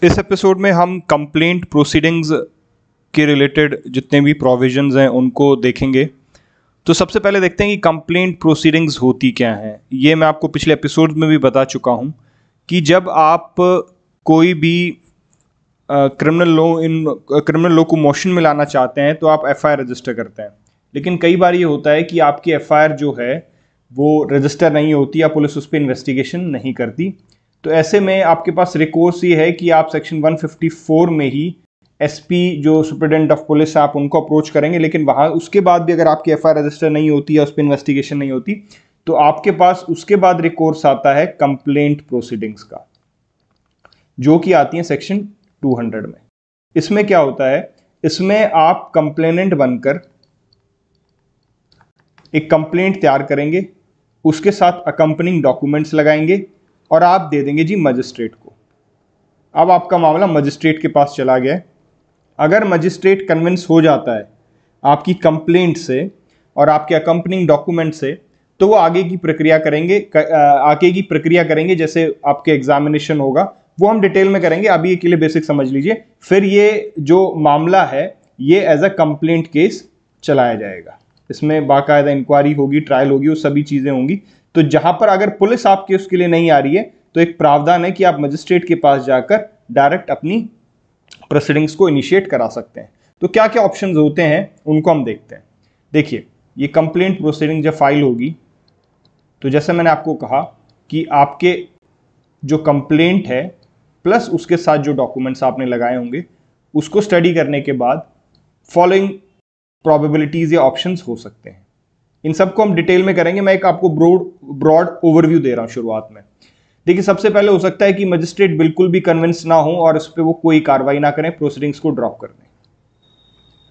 इस एपिसोड में हम कंप्लेंट प्रोसीडिंग्स के रिलेटेड जितने भी प्रोविजंस हैं उनको देखेंगे। तो सबसे पहले देखते हैं कि कंप्लेंट प्रोसीडिंग्स होती क्या हैं। ये मैं आपको पिछले एपिसोड में भी बता चुका हूँ कि जब आप कोई भी क्रिमिनल लॉ को मोशन में लाना चाहते हैं तो आप एफआईआर रजिस्टर करते हैं। लेकिन कई बार ये होता है कि आपकी एफआईआर जो है वो रजिस्टर नहीं होती या पुलिस उस पर इन्वेस्टिगेशन नहीं करती। तो ऐसे में आपके पास रिकोर्स ये है कि आप सेक्शन 154 में ही एसपी जो सुप्रिटेंडेंट ऑफ पुलिस आप उनको अप्रोच करेंगे। लेकिन वहाँ उसके बाद भी अगर आपकी एफआईआर रजिस्टर नहीं होती या उस पर इन्वेस्टिगेशन नहीं होती तो आपके पास उसके बाद रिकोर्स आता है कंप्लेंट प्रोसीडिंग्स का, जो कि आती है सेक्शन 200 में। इसमें क्या होता है, इसमें आप कंप्लेनेंट बनकर एक कंप्लेंट तैयार करेंगे, उसके साथ अकम्पनिंग डॉक्यूमेंट्स लगाएंगे और आप दे देंगे जी मजिस्ट्रेट को। अब आपका मामला मजिस्ट्रेट के पास चला गया। अगर मजिस्ट्रेट कन्विंस हो जाता है आपकी कंप्लेंट से और आपके अकम्पनिंग डॉक्यूमेंट से, तो वो आगे की प्रक्रिया करेंगे। जैसे आपके एग्जामिनेशन होगा वो हम डिटेल में करेंगे, अभी के लिए बेसिक समझ लीजिए। फिर ये जो मामला है ये एज अ कंप्लेंट केस चलाया जाएगा। इसमें बाकायदा इंक्वायरी होगी, ट्रायल होगी, वो सभी चीजें होंगी। तो जहां पर अगर पुलिस आपके उसके लिए नहीं आ रही है तो एक प्रावधान है कि आप मजिस्ट्रेट के पास जाकर डायरेक्ट अपनी प्रोसीडिंग्स को इनिशिएट करा सकते हैं। तो क्या क्या ऑप्शंस होते हैं उनको हम देखते हैं। देखिए, ये कंप्लेंट प्रोसीडिंग जब फाइल होगी तो जैसे मैंने आपको कहा कि आपके जो कंप्लेंट है प्लस उसके साथ जो डॉक्यूमेंट्स आपने लगाए होंगे उसको स्टडी करने के बाद फॉलोइंग प्रोबेबिलिटीज या ऑप्शंस हो सकते हैं। इन सबको हम डिटेल में करेंगे। मैं एक आपको ब्रॉड ओवरव्यू दे रहा हूं शुरुआत में। देखिए, सबसे पहले हो सकता है कि मजिस्ट्रेट बिल्कुल भी कन्विंस ना हो और इस पर वो कोई कार्रवाई ना करें, प्रोसीडिंग्स को ड्रॉप कर दें।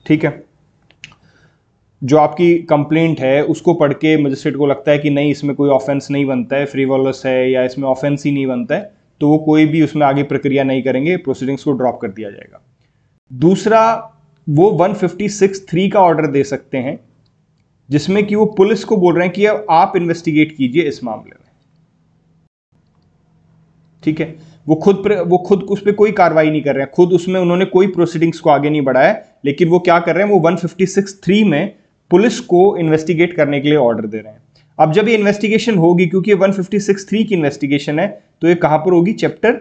ठीक है, जो आपकी कंप्लेंट है उसको पढ़ के मजिस्ट्रेट को लगता है कि नहीं, इसमें कोई ऑफेंस नहीं बनता है, फ्रीवॉलस है या इसमें ऑफेंस ही नहीं बनता है, तो वो कोई भी उसमें आगे प्रक्रिया नहीं करेंगे, प्रोसीडिंग्स को ड्रॉप कर दिया जाएगा। दूसरा, वो 156(3) का ऑर्डर दे सकते हैं जिसमें कि वो पुलिस को बोल रहे हैं कि आप इन्वेस्टिगेट कीजिए इस मामले में। ठीक है, वो खुद उस पर कोई कार्रवाई नहीं कर रहे हैं, खुद उसमें उन्होंने कोई प्रोसीडिंग्स को आगे नहीं बढ़ाया, लेकिन वो क्या कर रहे हैं, वो 156(3) में पुलिस को इन्वेस्टिगेट करने के लिए ऑर्डर दे रहे हैं। अब जब ये इन्वेस्टिगेशन होगी, क्योंकि 156(3) की इन्वेस्टिगेशन है, तो ये कहां पर होगी, चैप्टर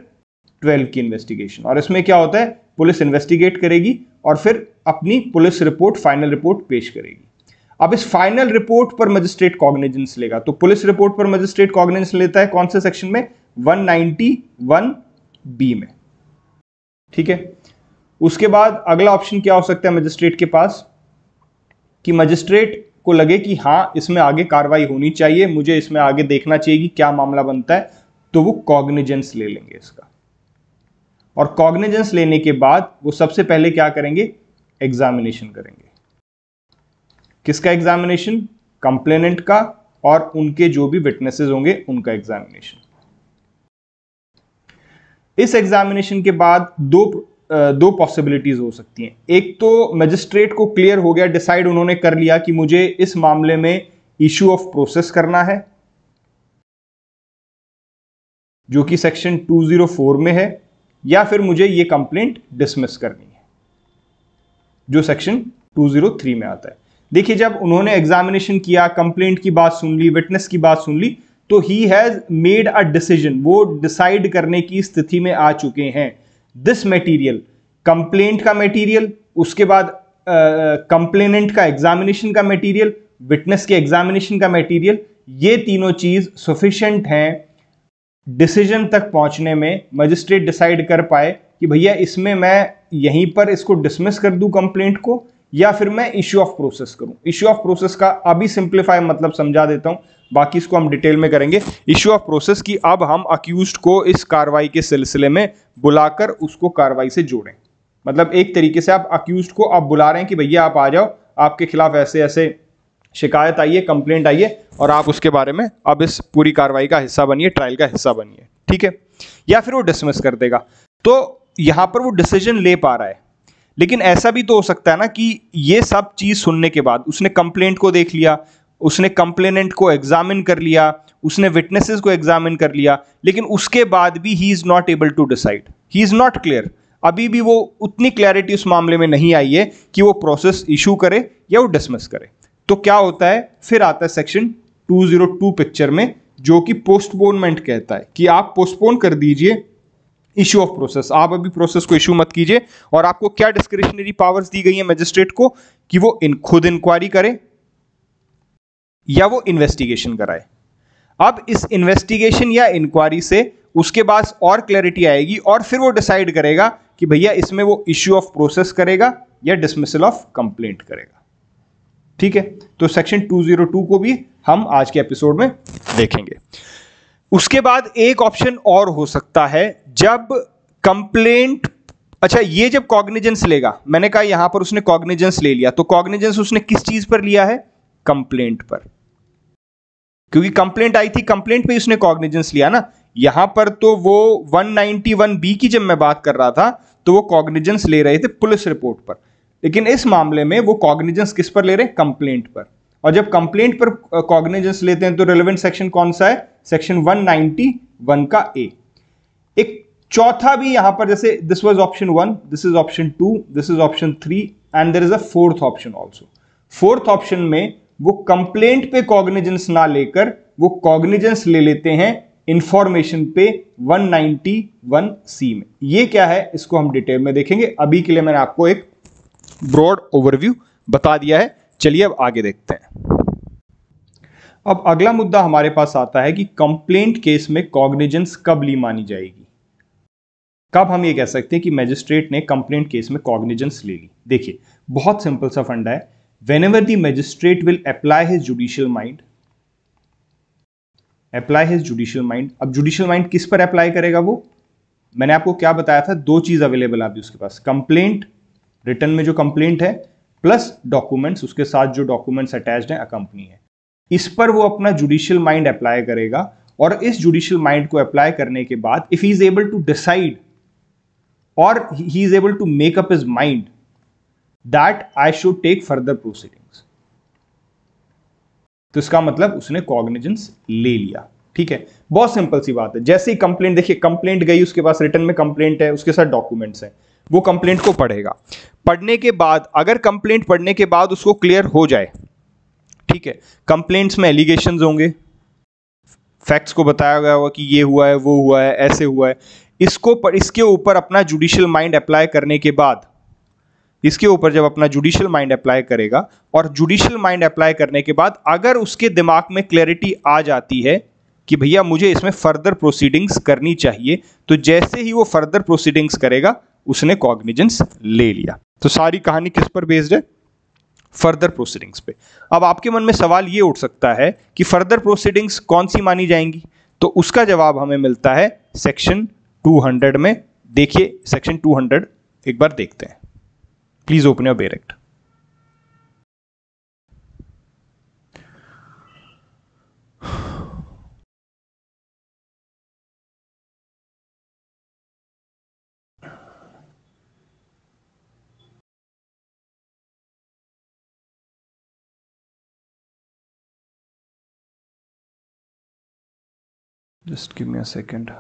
12 की इन्वेस्टिगेशन। और इसमें क्या होता है, पुलिस इन्वेस्टिगेट करेगी और फिर अपनी पुलिस रिपोर्ट, फाइनल रिपोर्ट पेश करेगी। अब इस फाइनल रिपोर्ट पर मजिस्ट्रेट कॉग्निजेंस लेगा। तो पुलिस रिपोर्ट पर मजिस्ट्रेट कॉग्निजेंस लेता है कौन से सेक्शन में, 191(b) में। ठीक है, उसके बाद अगला ऑप्शन क्या हो सकता है मजिस्ट्रेट के पास, कि मजिस्ट्रेट को लगे कि हां इसमें आगे कार्रवाई होनी चाहिए, मुझे इसमें आगे देखना चाहिए कि क्या मामला बनता है, तो वो कॉग्निजेंस ले लेंगे इसका। और कॉग्निजेंस लेने के बाद वो सबसे पहले क्या करेंगे, एग्जामिनेशन करेंगे। किसका एग्जामिनेशन, कंप्लेनेंट का और उनके जो भी विटनेसेस होंगे उनका एग्जामिनेशन। इस एग्जामिनेशन के बाद दो पॉसिबिलिटीज हो सकती हैं। एक तो मजिस्ट्रेट को क्लियर हो गया, डिसाइड उन्होंने कर लिया कि मुझे इस मामले में इश्यू ऑफ प्रोसेस करना है, जो कि सेक्शन 204 में है, या फिर मुझे ये कंप्लेंट डिसमिस करनी है, जो सेक्शन 203 में आता है। देखिए, जब उन्होंने एग्जामिनेशन किया, कंप्लेंट की बात सुन ली, विटनेस की बात सुन ली, तो he has made a decision, वो डिसाइड करने की स्थिति में आ चुके हैं। दिस मटेरियल, कंप्लेंट का मटेरियल, उसके बाद कंप्लेनेंट का एग्जामिनेशन का मटेरियल, विटनेस के एग्जामिनेशन का मटेरियल, ये तीनों चीज सफिशिएंट हैं डिसीजन तक पहुंचने में। मजिस्ट्रेट डिसाइड कर पाए कि भैया इसमें मैं यहीं पर इसको डिसमिस कर दूं कंप्लेंट को, या फिर मैं इश्यू ऑफ प्रोसेस करूं। इश्यू ऑफ प्रोसेस का अभी सिंप्लीफाई मतलब समझा देता हूं, बाकी इसको हम डिटेल में करेंगे। इश्यू ऑफ प्रोसेस की अब हम अक्यूज्ड को इस कार्रवाई के सिलसिले में बुलाकर उसको कार्रवाई से जोड़ें। मतलब एक तरीके से आप अक्यूज्ड को आप बुला रहे हैं कि भैया आप आ जाओ, आपके खिलाफ ऐसे ऐसे शिकायत आई है, कंप्लेंट आई है, और आप उसके बारे में अब इस पूरी कार्रवाई का हिस्सा बनिए, ट्रायल का हिस्सा बनिए। ठीक है, या फिर वो डिसमिस कर देगा। तो यहां पर वो डिसीजन ले पा रहा है। लेकिन ऐसा भी तो हो सकता है ना कि ये सब चीज सुनने के बाद उसने कंप्लेंट को देख लिया, उसने कंप्लेनेंट को एग्जामिन कर लिया, उसने विटनेसेस को एग्जामिन कर लिया, लेकिन उसके बाद भी he is not able to decide, he is not clear, अभी भी वो उतनी क्लैरिटी उस मामले में नहीं आई है कि वो प्रोसेस इशू करे या वो डिसमिस करे। तो क्या होता है, फिर आता है सेक्शन 202 पिक्चर में, जो कि पोस्टपोनमेंट कहता है कि आप पोस्टपोन कर दीजिए इशू ऑफ प्रोसेस, आप अभी प्रोसेस को इशू मत कीजिए। और आपको क्या डिस्क्रिशनरी पावर्स दी गई है मैजिस्ट्रेट को कि वो खुद इंक्वायरी करे या वो इन्वेस्टिगेशन कराए। अब इस इन्वेस्टिगेशन या इंक्वायरी से उसके बाद और क्लैरिटी आएगी और फिर वो डिसाइड करेगा कि भैया इसमें वो इश्यू ऑफ प्रोसेस करेगा या डिसमिसल ऑफ कंप्लेंट करेगा। ठीक है, तो सेक्शन 202 को भी हम आज के एपिसोड में देखेंगे। उसके बाद एक ऑप्शन और हो सकता है, जब कंप्लेंट, अच्छा ये जब कॉग्निजेंस लेगा, मैंने कहा यहां पर उसने कॉग्निजेंस ले लिया, तो कॉग्निजेंस उसने किस चीज पर लिया है, कंप्लेंट पर, क्योंकि कंप्लेंट आई थी, कंप्लेंट पे उसने कॉग्निजेंस लिया ना। यहां पर तो वो 191B की जब मैं बात कर रहा था तो वो कॉग्निजेंस ले रहे थे पुलिस रिपोर्ट पर, लेकिन इस मामले में वो कॉग्निजेंस किस पर ले रहे हैं, कंप्लेंट पर। और जब कंप्लेंट पर कॉग्निजेंस लेते हैं तो रिलेवेंट सेक्शन कौन सा है, सेक्शन 191 का ए। एक चौथा भी यहां पर, जैसे this was option 1, this is option 2, this is option 3 and there is a fourth option also. Fourth option में वो कंप्लेंट पे कॉग्निजेंस ना लेकर वो कॉग्निजेंस ले लेते हैं इंफॉर्मेशन पे 191C में। ये क्या है, इसको हम डिटेल में देखेंगे। अभी के लिए मैंने आपको एक ब्रॉड ओवरव्यू बता दिया है, चलिए अब आगे देखते हैं। अब अगला मुद्दा हमारे पास आता है कि कंप्लेंट केस में कॉग्निजेंस कब ली मानी जाएगी, कब हम ये कह सकते हैं कि मैजिस्ट्रेट ने कंप्लेंट केस में कॉग्निजेंस ले ली। देखिए बहुत सिंपल सा फंडा है, whenever the magistrate will apply his judicial mind, अब जुडिशियल माइंड किस पर अप्लाई करेगा वो, मैंने आपको क्या बताया था, दो चीज अवेलेबल है अभी उसके पास, कंप्लेंट, रिटर्न में जो कंप्लेंट है, प्लस डॉक्यूमेंट्स, उसके साथ जो डॉक्यूमेंट्स अटैच्ड हैं, अकंपनी है। इस पर वो अपना जुडिशियल माइंड अप्लाई करेगा और इस जुडिशियल माइंड को अप्लाई करने के बाद if he is able to decide or he is able to make up his mind that I should take further proceedings, तो इसका मतलब उसने कॉग्निजेंस ले लिया। ठीक है, बहुत सिंपल सी बात है। जैसे ही कंप्लेंट, देखिए कंप्लेंट गई, उसके पास रिटर्न में कंप्लेंट है, उसके साथ डॉक्यूमेंट्स हैं, वो कंप्लेंट को पढ़ेगा। पढ़ने के बाद अगर कंप्लेंट पढ़ने के बाद उसको क्लियर हो जाए, ठीक है, कंप्लेंट्स में एलिगेशंस होंगे, फैक्ट्स को बताया गया होगा कि ये हुआ है, वो हुआ है, ऐसे हुआ है, इसके ऊपर अपना जुडिशियल माइंड अप्लाई करने के बाद, इसके ऊपर जब अपना जुडिशियल माइंड अप्लाई करेगा और जुडिशियल माइंड अप्लाई करने के बाद अगर उसके दिमाग में क्लैरिटी आ जाती है कि भैया मुझे इसमें फर्दर प्रोसीडिंग्स करनी चाहिए, तो जैसे ही वो फर्दर प्रोसीडिंग्स करेगा उसने कॉग्निजेंस ले लिया। तो सारी कहानी किस पर बेस्ड है, फर्दर प्रोसीडिंग्स पे। अब आपके मन में सवाल ये उठ सकता है कि फर्दर प्रोसीडिंग्स कौन सी मानी जाएंगी, तो उसका जवाब हमें मिलता है सेक्शन 200 में। देखिए सेक्शन 200 एक बार देखते हैं, please open your bare act. Just give me a second.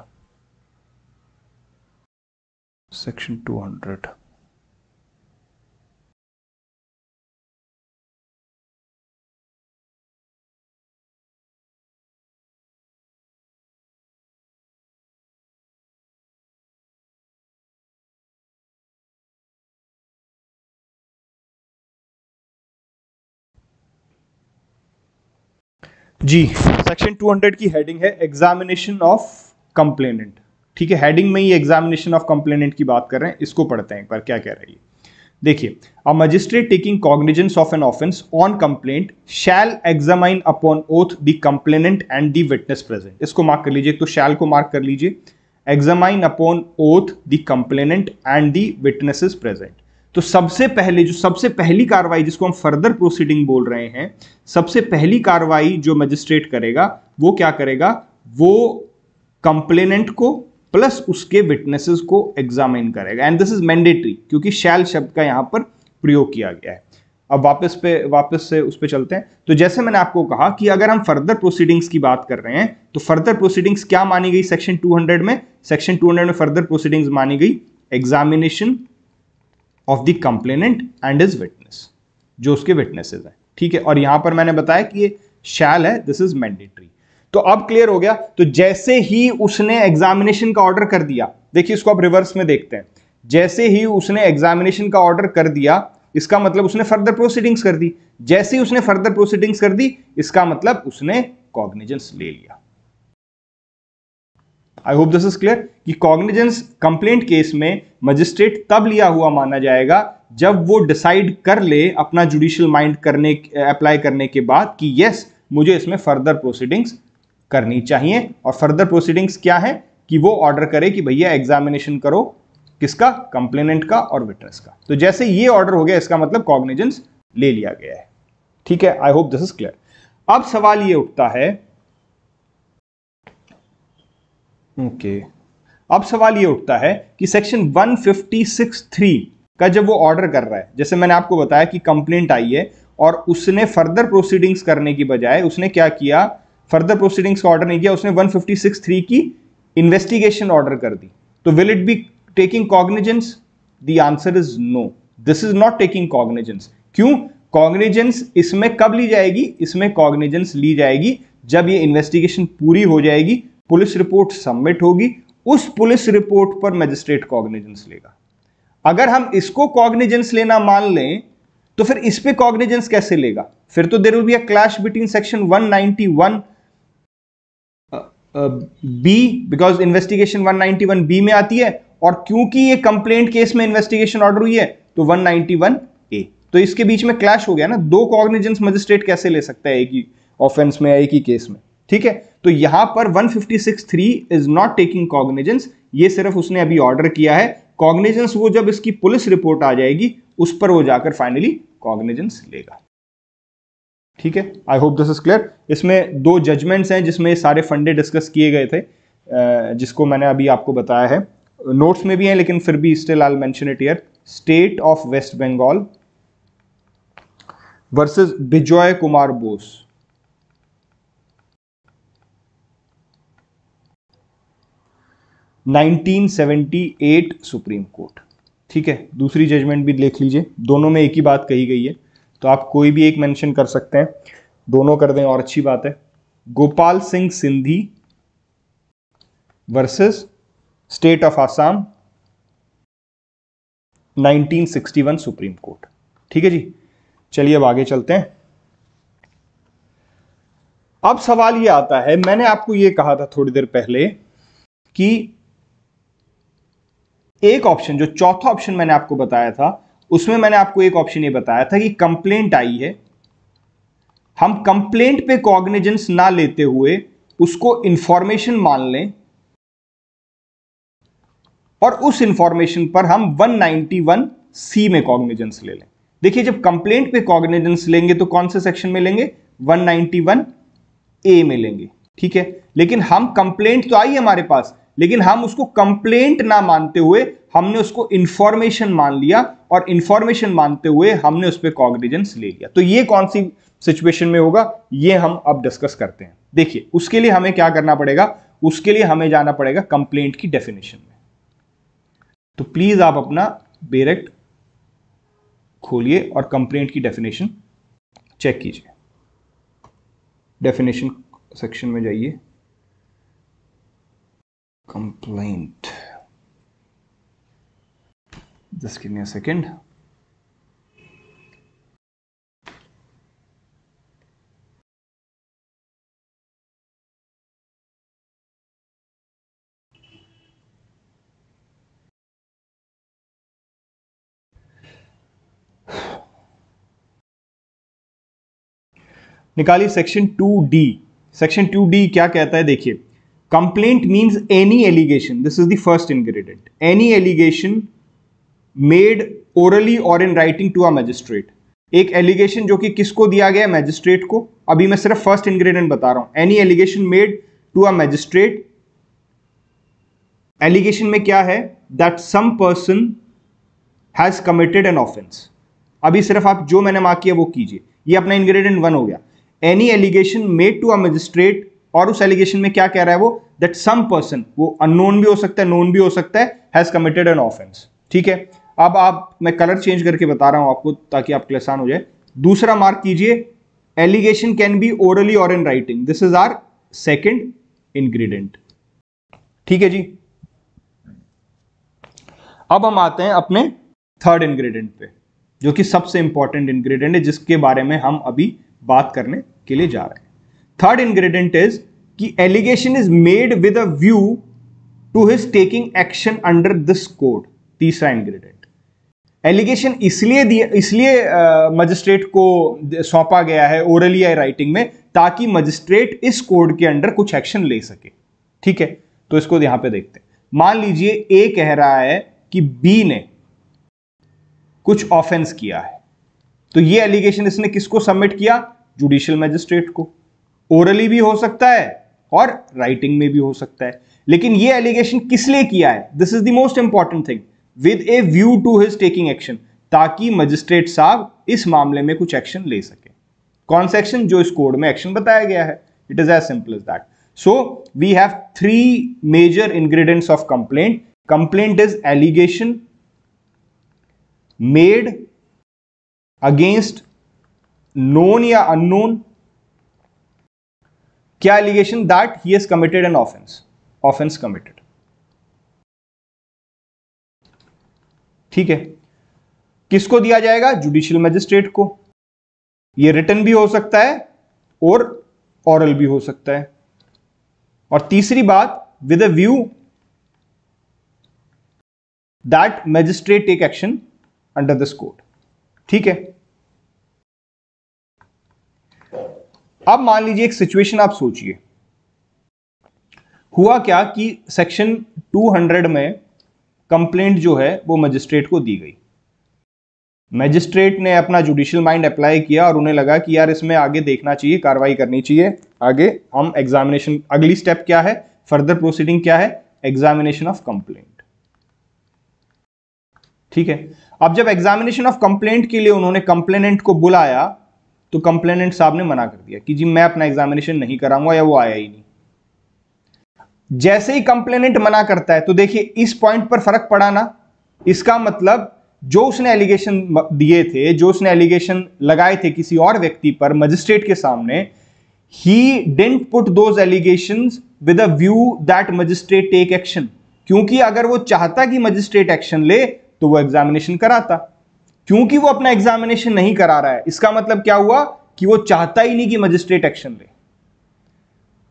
Section 200. जी, सेक्शन 200 की हेडिंग है एग्जामिनेशन ऑफ कंप्लेनेंट। ठीक है, हेडिंग में ही एग्जामिनेशन ऑफ कंप्लेनेंट की बात कर रहे हैं, इसको पढ़ते हैं एक बार क्या कह रही है। देखिए, a magistrate taking cognizance of an offence on complaint shall examine upon oath the complainant and the witness present. इसको मार्क कर लीजिए, तो शैल को मार्क कर लीजिए, examine upon oath the complainant and the witnesses present. तो सबसे पहले जो सबसे पहली कार्रवाई जिसको हम फर्दर प्रोसीडिंग बोल रहे हैं, सबसे पहली कार्रवाई जो मजिस्ट्रेट करेगा वो क्या करेगा, वो कंप्लेनेंट को प्लस उसके विटनेसेस को एग्जामिन करेगा। एंड दिस इज मैंडेटरी, क्योंकि शैल शब्द का यहां पर प्रयोग किया गया है। अब वापस से उस पे चलते हैं। तो जैसे मैंने आपको कहा कि अगर हम फर्दर प्रोसीडिंग्स की बात कर रहे हैं तो फर्दर प्रोसीडिंग्स क्या मानी गई सेक्शन 200 में? सेक्शन 200 में फर्दर प्रोसीडिंग्स मानी गई examination of the complainant and his witness, जो उसके विटनेसेस हैं, ठीक है। और यहां पर मैंने बताया कि ये शैल है, दिस इज मैंडेटरी। तो अब क्लियर हो गया। तो जैसे ही उसने एग्जामिनेशन का ऑर्डर कर दिया, देखिए इसको आप रिवर्स में देखते हैं, जैसे ही उसने एग्जामिनेशन का ऑर्डर कर दिया इसका मतलब उसने फर्दर प्रोसीडिंग्स कर दी। जैसे ही उसने फर्दर प्रोसीडिंग्स कर दी इसका मतलब उसने कॉग्निजेंस ले लिया। आई होप दिस इज क्लियर कि कॉग्निजेंस कंप्लेंट केस में मजिस्ट्रेट तब लिया हुआ माना जाएगा जब वो डिसाइड कर ले अपना जुडिशियल माइंड अप्लाई करने के बाद कि यस मुझे इसमें फर्दर प्रोसीडिंग्स करनी चाहिए। और फर्दर प्रोसीडिंग्स क्या है कि वो ऑर्डर करे कि भैया एग्जामिनेशन करो, किसका? कंप्लेनेंट का और विटनेस का। तो जैसे ये ऑर्डर हो गया इसका मतलब कॉग्निजेंस ले लिया गया है, ठीक है। आई होप दिस इज क्लियर। अब सवाल ये उठता है, अब सवाल ये उठता है कि सेक्शन 156(3) का जब वो ऑर्डर कर रहा है, जैसे मैंने आपको बताया कि कंप्लेंट आई है और उसने फर्दर प्रोसीडिंग्स करने की बजाय उसने क्या किया? फर्दर प्रोसीडिंग्स का ऑर्डर नहीं किया, उसने 156(3) की इन्वेस्टिगेशन ऑर्डर कर दी। तो will it be taking cognizance? The answer is no, this is not taking cognizance. क्यों? कॉग्निजेंस इसमें कब ली जाएगी? इसमें कॉग्निजेंस ली जाएगी जब ये इन्वेस्टिगेशन पूरी हो जाएगी, पुलिस रिपोर्ट सबमिट होगी, उस पुलिस रिपोर्ट पर मजिस्ट्रेट कॉग्निजेंस लेगा। अगर हम इसको कॉग्निजेंस लेना मान लें तो फिर इस पे कॉग्निजेंस कैसे लेगा? फिर तो there will be a clash between section 191 B, because investigation 191 B में आती है, और क्योंकि ये कंप्लेंट केस में इन्वेस्टिगेशन ऑर्डर हुई है तो 191 ए, तो इसके बीच में क्लैश हो गया ना। दो कॉग्निजेंस मजिस्ट्रेट कैसे ले सकता है एक ही ऑफेंस में या एक ही केस में, ठीक है। तो यहां पर 156(3) इज नॉट टेकिंग कॉग्निजेंस, ये सिर्फ उसने अभी ऑर्डर किया है। कॉग्निजेंस वो जब इसकी पुलिस रिपोर्ट आ जाएगी उस पर वो जाकर फाइनली कॉग्निजेंस लेगा, ठीक है। आई होप दिस इज क्लियर। इसमें दो जजमेंट्स हैं जिसमें सारे फंडे डिस्कस किए गए थे, जिसको मैंने अभी आपको बताया है, नोट्स में भी हैं लेकिन फिर भी still I will mention it here. State of West Bengal versus Bijoy Kumar Bose, nineteen 1978 supreme court, ठीक है। दूसरी जजमेंट भी देख लीजिए, दोनों में एक ही बात कही गई है, तो आप कोई भी एक मेंशन कर सकते हैं, दोनों कर दें और अच्छी बात है। Gopal Singh Sindhi versus state of Assam, 1961 supreme court, ठीक है जी। चलिए अब आगे चलते हैं। अब सवाल यह आता है, मैंने आपको यह कहा था थोड़ी देर पहले कि एक ऑप्शन, जो चौथा ऑप्शन मैंने आपको बताया था, उसमें मैंने आपको एक ऑप्शन ये बताया था कि कंप्लेंट आई है, हम कंप्लेंट पे कॉग्निजेंस ना लेते हुए उसको इंफॉर्मेशन मान लें और उस इंफॉर्मेशन पर हम 191(C) में कॉग्निजेंस ले लें। देखिए जब कंप्लेंट पे कॉग्निजेंस लेंगे तो कौन से सेक्शन में लेंगे? 191(A) में लेंगे, ठीक है। लेकिन हम कंप्लेंट तो आई हमारे पास, लेकिन हम उसको कंप्लेंट ना मानते हुए हमने उसको इंफॉर्मेशन मान लिया, और इंफॉर्मेशन मानते हुए हमने उस पर कॉग्निजेंस ले लिया। तो ये कौन सी सिचुएशन में होगा, ये हम अब डिस्कस करते हैं। देखिए उसके लिए हमें क्या करना पड़ेगा, उसके लिए हमें जाना पड़ेगा कंप्लेंट की डेफिनेशन में। तो प्लीज आप अपना बेरेक्ट खोलिए और कंप्लेंट की डेफिनेशन चेक कीजिए। डेफिनेशन सेक्शन में जाइए, complaint, just give me a second. निकालिए सेक्शन 2D। सेक्शन 2D क्या कहता है? देखिए, complaint means any allegation, this is the first ingredient, any allegation made orally और in writing to a magistrate. एक एलिगेशन जो कि किसको दिया गया है? मैजिस्ट्रेट को। अभी मैं सिर्फ फर्स्ट इंग्रेडिएंट बता रहा हूं, any allegation made to a magistrate. Allegation में क्या है? That some person has committed an offence, अभी सिर्फ आप जो मैंने मार्क किया वो कीजिए। ये अपना इंग्रेडिएंट 1 हो गया। Any allegation made to a magistrate, और उस एलिगेशन में क्या कह रहा है वो, दैट सम पर्सन, वो अननोन भी हो सकता है, नोन भी हो सकता है, हैज कमिटेड एन ऑफेंस। ठीक है, अब आप, मैं कलर चेंज करके बता रहा हूं आपको ताकि आपके लिए आसान हो जाए। दूसरा मार्क कीजिए, एलिगेशन कैन बी ओरली और in writing, this is our second ingredient. ठीक है जी, अब हम आते हैं अपने थर्ड इंग्रेडिएंट पे, जो कि सबसे इंपॉर्टेंट इंग्रेडिएंट है, जिसके बारे में हम अभी बात करने के लिए जा रहे हैं। थर्ड इंग्रेडिएंट इज कि allegation is made with a view to his taking action under this code. तीसरा इंग्रेडिएंट, एलिगेशन इसलिए मजिस्ट्रेट को सौंपा गया है ओरली या राइटिंग में, ताकि मजिस्ट्रेट इस कोड के अंडर कुछ एक्शन ले सके। ठीक है, तो इसको यहां पे देखते हैं। मान लीजिए ए कह रहा है कि बी ने कुछ ऑफेंस किया है, तो ये एलिगेशन इसने किसको सबमिट किया, जुडिशियल मजिस्ट्रेट को। ओरली भी हो सकता है और राइटिंग में भी हो सकता है, लेकिन ये एलिगेशन किस लिए किया है, this is the most important thing, with a view to his taking action, ताकि मजिस्ट्रेट साहब इस मामले में कुछ एक्शन ले सके। कौन सा एक्शन, जो इस कोड में एक्शन बताया गया है। It is as simple as that. So we have 3 major ingredients of complaint. Complaint is allegation made against known या अननोन, क्या allegation, that he has committed an offence committed. ठीक है, किसको दिया जाएगा, जुडिशियल मजिस्ट्रेट को। यह रिटन भी हो सकता है और ओरल भी हो सकता है। और तीसरी बात, with a view that magistrate take action under this code. ठीक है, अब मान लीजिए एक सिचुएशन आप सोचिए, हुआ क्या कि सेक्शन 200 में कंप्लेंट जो है वो मजिस्ट्रेट को दी गई। मजिस्ट्रेट ने अपना जुडिशियल माइंड अप्लाई किया और उन्हें लगा कि यार इसमें आगे देखना चाहिए, कार्रवाई करनी चाहिए, आगे हम एग्जामिनेशन, अगली स्टेप क्या है, फर्दर प्रोसीडिंग क्या है, एग्जामिनेशन ऑफ कंप्लेंट। ठीक है, अब जब एग्जामिनेशन ऑफ कंप्लेंट के लिए उन्होंने कंप्लेनेंट को बुलाया, तो कंप्लेनेंट साहब ने मना कर दिया कि जी मैं अपना एग्जामिनेशन नहीं कराऊंगा, या वो आया ही नहीं। जैसे ही कंप्लेनेंट मना करता है, तो देखिए इस पॉइंट पर फर्क पड़ा ना। इसका मतलब जो उसने एलिगेशन दिए थे, जो उसने एलिगेशन लगाए थे किसी और व्यक्ति पर मजिस्ट्रेट के सामने, he didn't put those allegations with a view that magistrate take action. क्योंकि अगर वो चाहता कि मजिस्ट्रेट एक्शन ले तो वो एग्जामिनेशन कराता। क्योंकि वो अपना एग्जामिनेशन नहीं करा रहा है, इसका मतलब क्या हुआ कि वो चाहता ही नहीं कि मजिस्ट्रेट एक्शन ले।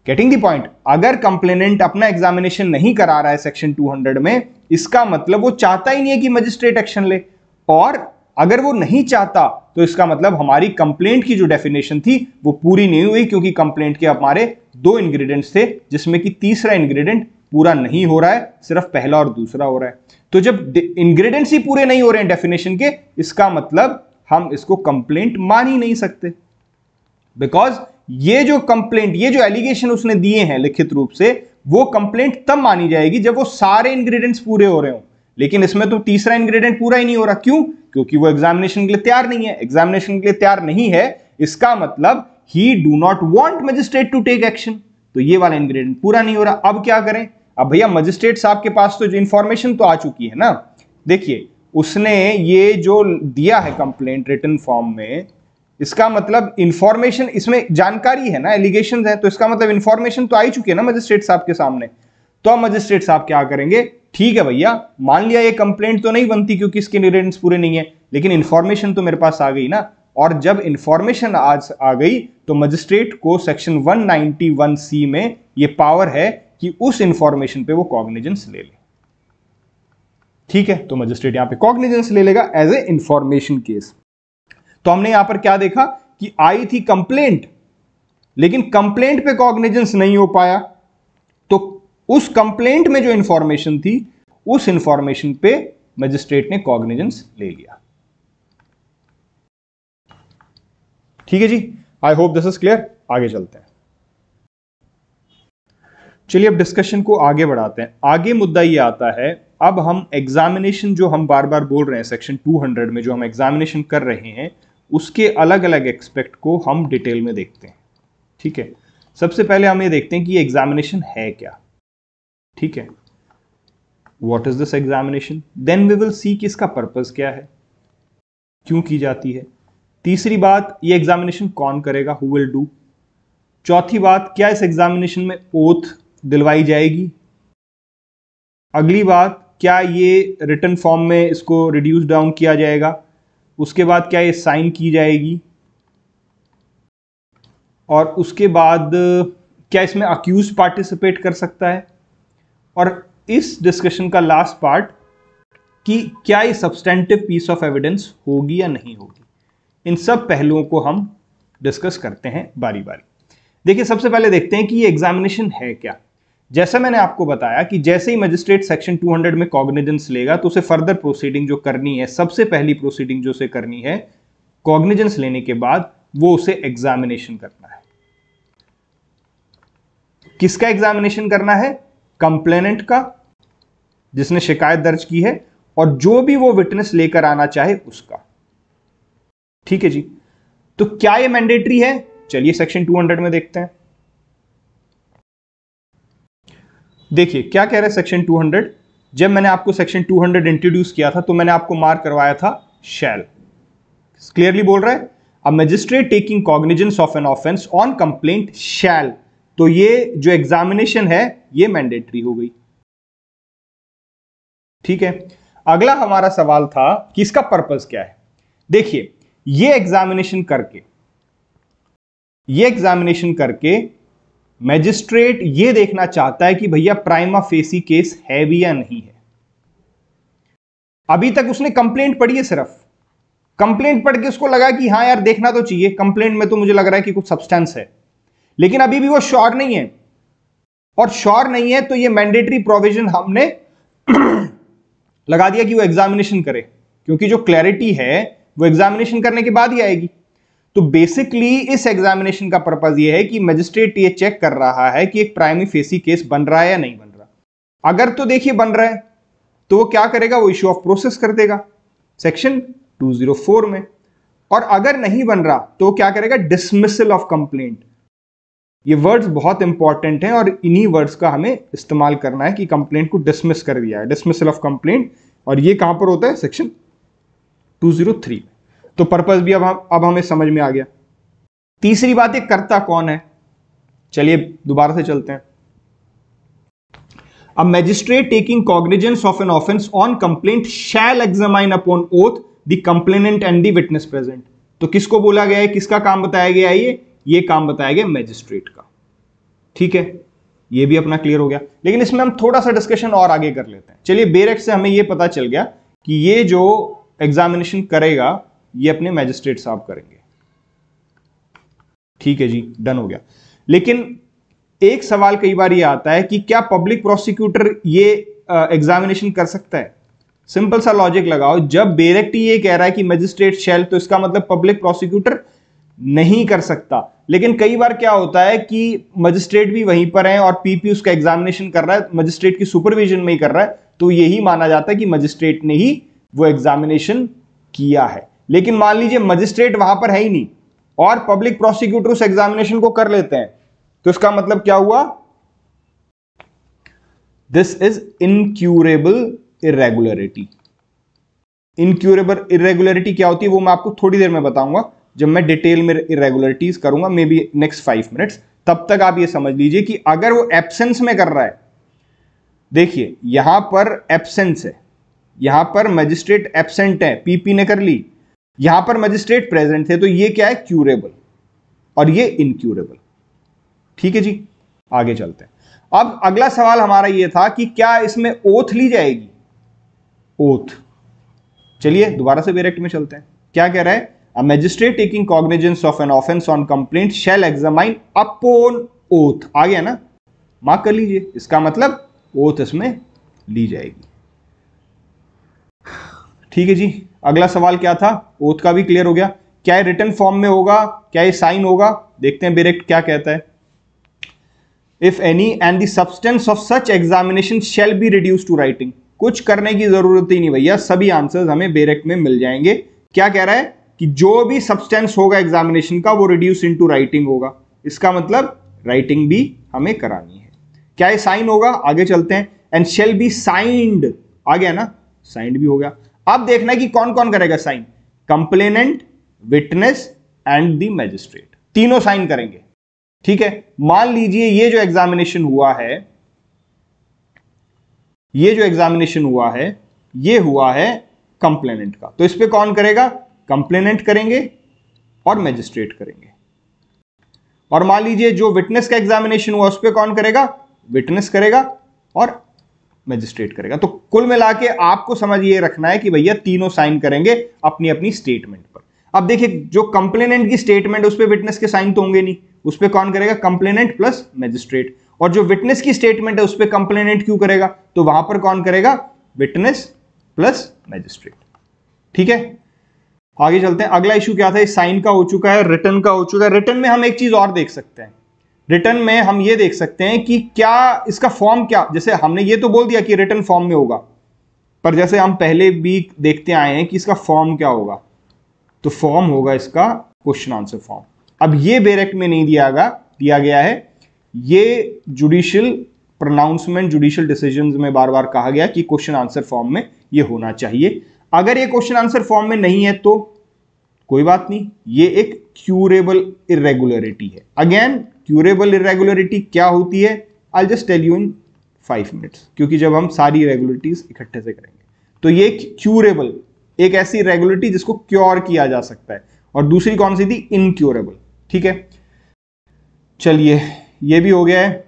गेटिंग द पॉइंट, अगर कंप्लेनेंट अपना एग्जामिनेशन नहीं करा रहा है सेक्शन 200 में, इसका मतलब वो चाहता ही नहीं है कि मजिस्ट्रेट एक्शन ले। और अगर वो नहीं चाहता तो इसका मतलब हमारी कंप्लेंट की जो डेफिनेशन थी वो पूरी नहीं हुई, क्योंकि कंप्लेंट के हमारे 2 इंग्रेडिएंट्स थे, जिसमें कि तीसरा इंग्रेडिएंट पूरा नहीं हो रहा है, सिर्फ पहला और दूसरा हो रहा है। तो जब इंग्रेडिएंट्स ही पूरे नहीं हो रहे हैं डेफिनेशन के, इसका मतलब हम इसको कंप्लेंट मान ही नहीं सकते। बिकॉज ये जो कंप्लेंट, ये जो एलिगेशन उसने दिए हैं लिखित रूप से, वो कंप्लेंट तब मानी जाएगी जब वो सारे इंग्रेडिएंट्स पूरे हो रहे हो। लेकिन इसमें तो तीसरा इंग्रेडिएंट पूरा ही नहीं हो रहा। क्यों? क्योंकि वो एग्जामिनेशन के लिए तैयार नहीं है। एग्जामिनेशन के लिए तैयार नहीं है, इसका मतलब he do not want magistrate to take action. तो ये वाला इंग्रेडिएंट पूरा नहीं हो रहा। अब क्या करें? अब भैया मजिस्ट्रेट साहब के पास तो जो इंफॉर्मेशन तो आ चुकी है ना। देखिए उसने ये जो दिया है कंप्लेंट रिटन फॉर्म में, इसका मतलब इंफॉर्मेशन, इसमें जानकारी है ना, एलिगेशंस है, तो इसका मतलब इंफॉर्मेशन तो आ ही चुकी है ना मजिस्ट्रेट साहब के सामने। तो अब मजिस्ट्रेट साहब क्या करेंगे? ठीक है भैया, मान लिया ये कंप्लेंट तो नहीं बनती क्योंकि इसके इंग्रेडिएंट्स पूरे नहीं है, लेकिन इंफॉर्मेशन तो मेरे पास आ गई ना। और जब इंफॉर्मेशन आज आ गई तो मजिस्ट्रेट को सेक्शन 191C में ये पावर है कि उस इंफॉर्मेशन पे वो कॉग्निजेंस ले ले। ठीक है, तो मजिस्ट्रेट यहां पे कॉग्निजेंस ले लेगा एज ए इंफॉर्मेशन केस। तो हमने यहां पर क्या देखा कि आई थी कंप्लेंट, लेकिन कंप्लेंट पे कॉग्निजेंस नहीं हो पाया, तो उस कंप्लेंट में जो इंफॉर्मेशन थी उस इंफॉर्मेशन पे मजिस्ट्रेट ने कॉग्निजेंस ले लिया। ठीक है जी, I hope this is clear. आगे चलते हैं। चलिए अब डिस्कशन को आगे बढ़ाते हैं। आगे मुद्दा ये आता है, अब हम एग्जामिनेशन जो हम बार बार बोल रहे हैं सेक्शन 200 में जो हम एग्जामिनेशन कर रहे हैं उसके अलग अलग एक्सपेक्ट को हम डिटेल में देखते हैं। ठीक है, सबसे पहले हम ये देखते हैं कि ये एग्जामिनेशन है क्या। ठीक है, what is this examination, then we will see कि इसका पर्पस क्या है, क्यों की जाती है। तीसरी बात, ये एग्जामिनेशन कौन करेगा, हु विल डू। चौथी बात, क्या इस एग्जामिनेशन में ओथ दिलवाई जाएगी। अगली बात, क्या ये रिटन फॉर्म में इसको रिड्यूस डाउन किया जाएगा। उसके बाद क्या ये साइन की जाएगी। और उसके बाद क्या इसमें अक्यूज पार्टिसिपेट कर सकता है। और इस डिस्कशन का लास्ट पार्ट कि क्या ये सब्सटेंटिव पीस ऑफ एविडेंस होगी या नहीं होगी। इन सब पहलुओं को हम डिस्कस करते हैं बारी बारी। देखिए, सबसे पहले देखते हैं कि ये एग्जामिनेशन है क्या। जैसा मैंने आपको बताया कि जैसे ही मजिस्ट्रेट सेक्शन 200 में कॉग्निजेंस लेगा तो उसे फर्दर प्रोसीडिंग जो करनी है, सबसे पहली प्रोसीडिंग जो उसे करनी है कॉग्निजेंस लेने के बाद, वो उसे एग्जामिनेशन करना है। किसका एग्जामिनेशन करना है, कंप्लेनेंट का, जिसने शिकायत दर्ज की है, और जो भी वो विटनेस लेकर आना चाहे उसका। ठीक है जी, तो क्या ये मैंडेटरी है, चलिए सेक्शन 200 में देखते हैं। देखिए क्या कह रहे हैं सेक्शन 200। जब मैंने आपको सेक्शन 200 इंट्रोड्यूस किया था तो मैंने आपको मार्क करवाया था शैल। क्लियरली बोल रहा है, a magistrate taking cognizance of an offence on complaint shall. तो ये जो एग्जामिनेशन है ये मैंडेटरी हो गई। ठीक है, अगला हमारा सवाल था कि इसका पर्पस क्या है। देखिए, ये एग्जामिनेशन करके मैजिस्ट्रेट ये देखना चाहता है कि भैया प्राइमा फेसी केस है भी या नहीं है। अभी तक उसने कंप्लेंट पढ़ी है, सिर्फ कंप्लेंट पढ़ के उसको लगा कि हाँ यार देखना तो चाहिए, कंप्लेंट में तो मुझे लग रहा है कि कुछ सब्सटेंस है, लेकिन अभी भी वो श्योर नहीं है। और श्योर नहीं है तो ये मैंडेटरी प्रोविजन हमने लगा दिया कि वो एग्जामिनेशन करे, क्योंकि जो क्लैरिटी है वो एग्जामिनेशन करने के बाद ही आएगी। तो बेसिकली इस एग्जामिनेशन का पर्पस ये है कि मजिस्ट्रेट ये चेक कर रहा है कि एक प्राइमी फेसी केस बन रहा है या नहीं बन रहा। अगर तो देखिए बन रहा है तो वो क्या करेगा, वो इश्यू ऑफ प्रोसेस कर देगा सेक्शन 204 में। और अगर नहीं बन रहा तो क्या करेगा, डिसमिसल ऑफ कंप्लेंट। ये वर्ड्स बहुत इंपॉर्टेंट हैं और इन्हीं वर्ड्स का हमें इस्तेमाल करना है कि कंप्लेंट को डिसमिस कर दिया है, डिसमिसल ऑफ कंप्लेंट। और ये कहां पर होता है, सेक्शन 203। तो पर्पस भी अब हमें समझ में आ गया। तीसरी बात, ये करता कौन है, चलिए दोबारा से चलते हैं। A magistrate taking cognizance of an offence on complaint shall examine upon oath the complainant and the witness present. तो किसको बोला गया है, किसका काम बताया गया है, ये काम बताया गया मैजिस्ट्रेट का। ठीक है, ये भी अपना क्लियर हो गया। लेकिन इसमें हम थोड़ा सा डिस्कशन और आगे कर लेते हैं। चलिए, बेरेक्ट से हमें ये पता चल गया कि ये जो एग्जामिनेशन करेगा ये अपने मैजिस्ट्रेट साहब करेंगे। ठीक है जी, डन हो गया। लेकिन एक सवाल कई बार ये आता है कि क्या पब्लिक प्रोसिक्यूटर ये एग्जामिनेशन कर सकता है। सिंपल सा लॉजिक लगाओ, जब बेरेक्ट ये कह रहा है कि मैजिस्ट्रेट शैल, तो इसका मतलब पब्लिक प्रोसिक्यूटर नहीं कर सकता। लेकिन कई बार क्या होता है कि मजिस्ट्रेट भी वहीं पर है और पीपी उसका एग्जामिनेशन कर रहा है, मजिस्ट्रेट की सुपरविजन में ही कर रहा है, तो यही माना जाता है कि मजिस्ट्रेट ने ही वो एग्जामिनेशन किया है। लेकिन मान लीजिए मजिस्ट्रेट वहां पर है ही नहीं और पब्लिक प्रोसिक्यूटर उस एग्जामिनेशन को कर लेते हैं, तो इसका मतलब क्या हुआ, this is incurable irregularity. Incurable irregularity क्या होती है वो मैं आपको थोड़ी देर में बताऊंगा, जब मैं डिटेल में इरेगुलरिटीज करूंगा, मे बी नेक्स्ट 5 मिनट्स। तब तक आप ये समझ लीजिए कि अगर वो एब्सेंस में कर रहा है, देखिए यहां पर एब्सेंस है, यहां पर मजिस्ट्रेट एब्सेंट है, पीपी ने कर ली, यहां पर मजिस्ट्रेट प्रेजेंट थे, तो ये क्या है, क्यूरेबल और ये इनक्यूरेबल। ठीक है जी, आगे चलते हैं। अब अगला सवाल हमारा ये था कि क्या इसमें ओथ ली जाएगी, ओथ। चलिए दोबारा से डायरेक्ट में चलते हैं। क्या कह रहा है, a magistrate taking cognizance of an offence on complaint shall examine upon oath. आ गया ना, मार्क कर लीजिए, इसका मतलब ओथ इसमें ली जाएगी। ठीक है जी, अगला सवाल क्या था, ओथ का भी क्लियर हो गया। क्या ये रिटन फॉर्म में होगा, क्या ये साइन होगा, देखते हैं डायरेक्ट क्या कहता है। If any and the substance of such examination shall be reduce to writing. कुछ करने की जरूरत ही नहीं भैया, सभी आंसर्स हमें बेरेक्ट में मिल जाएंगे। क्या कह रहा है कि जो भी सब्सटेंस होगा एग्जामिनेशन का वो रिड्यूस इनटू राइटिंग होगा, इसका मतलब राइटिंग भी हमें करानी है। क्या ये साइन होगा? आगे चलते हैं। एंड शेल बी साइंड, आ गया ना, साइंड भी हो गया। अब देखना है कि कौन कौन करेगा sign, complainant, witness and the magistrate, तीनों साइन करेंगे। ठीक है, मान लीजिए ये जो एग्जामिनेशन हुआ है, ये जो एग्जामिनेशन हुआ है ये हुआ है कंप्लेनेंट का, तो इस पे कौन करेगा? कंप्लेनेंट करेंगे और मैजिस्ट्रेट करेंगे। और मान लीजिए जो विटनेस का एग्जामिनेशन हुआ उस पे कौन करेगा? विटनेस करेगा और मैजिस्ट्रेट करेगा। तो कुल मिला के आपको समझ ये रखना है कि भैया तीनों साइन करेंगे अपनी अपनी स्टेटमेंट पर। अब देखिए जो कंप्लेनेंट की स्टेटमेंट उस पे विटनेस के साइन तो होंगे नहीं, उस पे कौन करेगा? Complainant plus magistrate. और जो विटनेस की स्टेटमेंट है उस पे कंप्लेनेंट क्यों करेगा? तो वहां पर कौन करेगा? Witness plus magistrate. ठीक है, आगे चलते हैं। अगला इशू क्या था? साइन का हो चुका है, रिटर्न का हो चुका है। रिटर्न में हम एक चीज और देख सकते हैं, रिटर्न में हम ये देख सकते हैं कि क्या इसका फॉर्म, क्या, जैसे हमने ये तो बोल दिया कि रिटर्न फॉर्म में होगा, पर जैसे हम पहले भी देखते आए हैं कि इसका फॉर्म क्या होगा, तो फॉर्म होगा इसका क्वेश्चन आंसर फॉर्म। अब ये बेरेक्ट में नहीं दिया गया है, ये जुडिशियल प्रोनाउंसमेंट, जुडिशियल डिसीजंस में बार बार कहा गया कि क्वेश्चन आंसर फॉर्म में ये होना चाहिए। अगर ये क्वेश्चन आंसर फॉर्म में नहीं है तो कोई बात नहीं, ये एक क्यूरेबल इरेगुलरिटी है। अगेन क्यूरेबल इरेगुलरिटी क्या होती है? I just tell you in 5 minutes, क्योंकि जब हम सारी इरेगुलरिटीज इकट्ठे से करेंगे तो ये क्यूरेबल, एक ऐसी इरेगुलरिटी जिसको क्योर किया जा सकता है, और दूसरी कौन सी थी? इनक्योरेबल। ठीक है, चलिए ये भी हो गया है,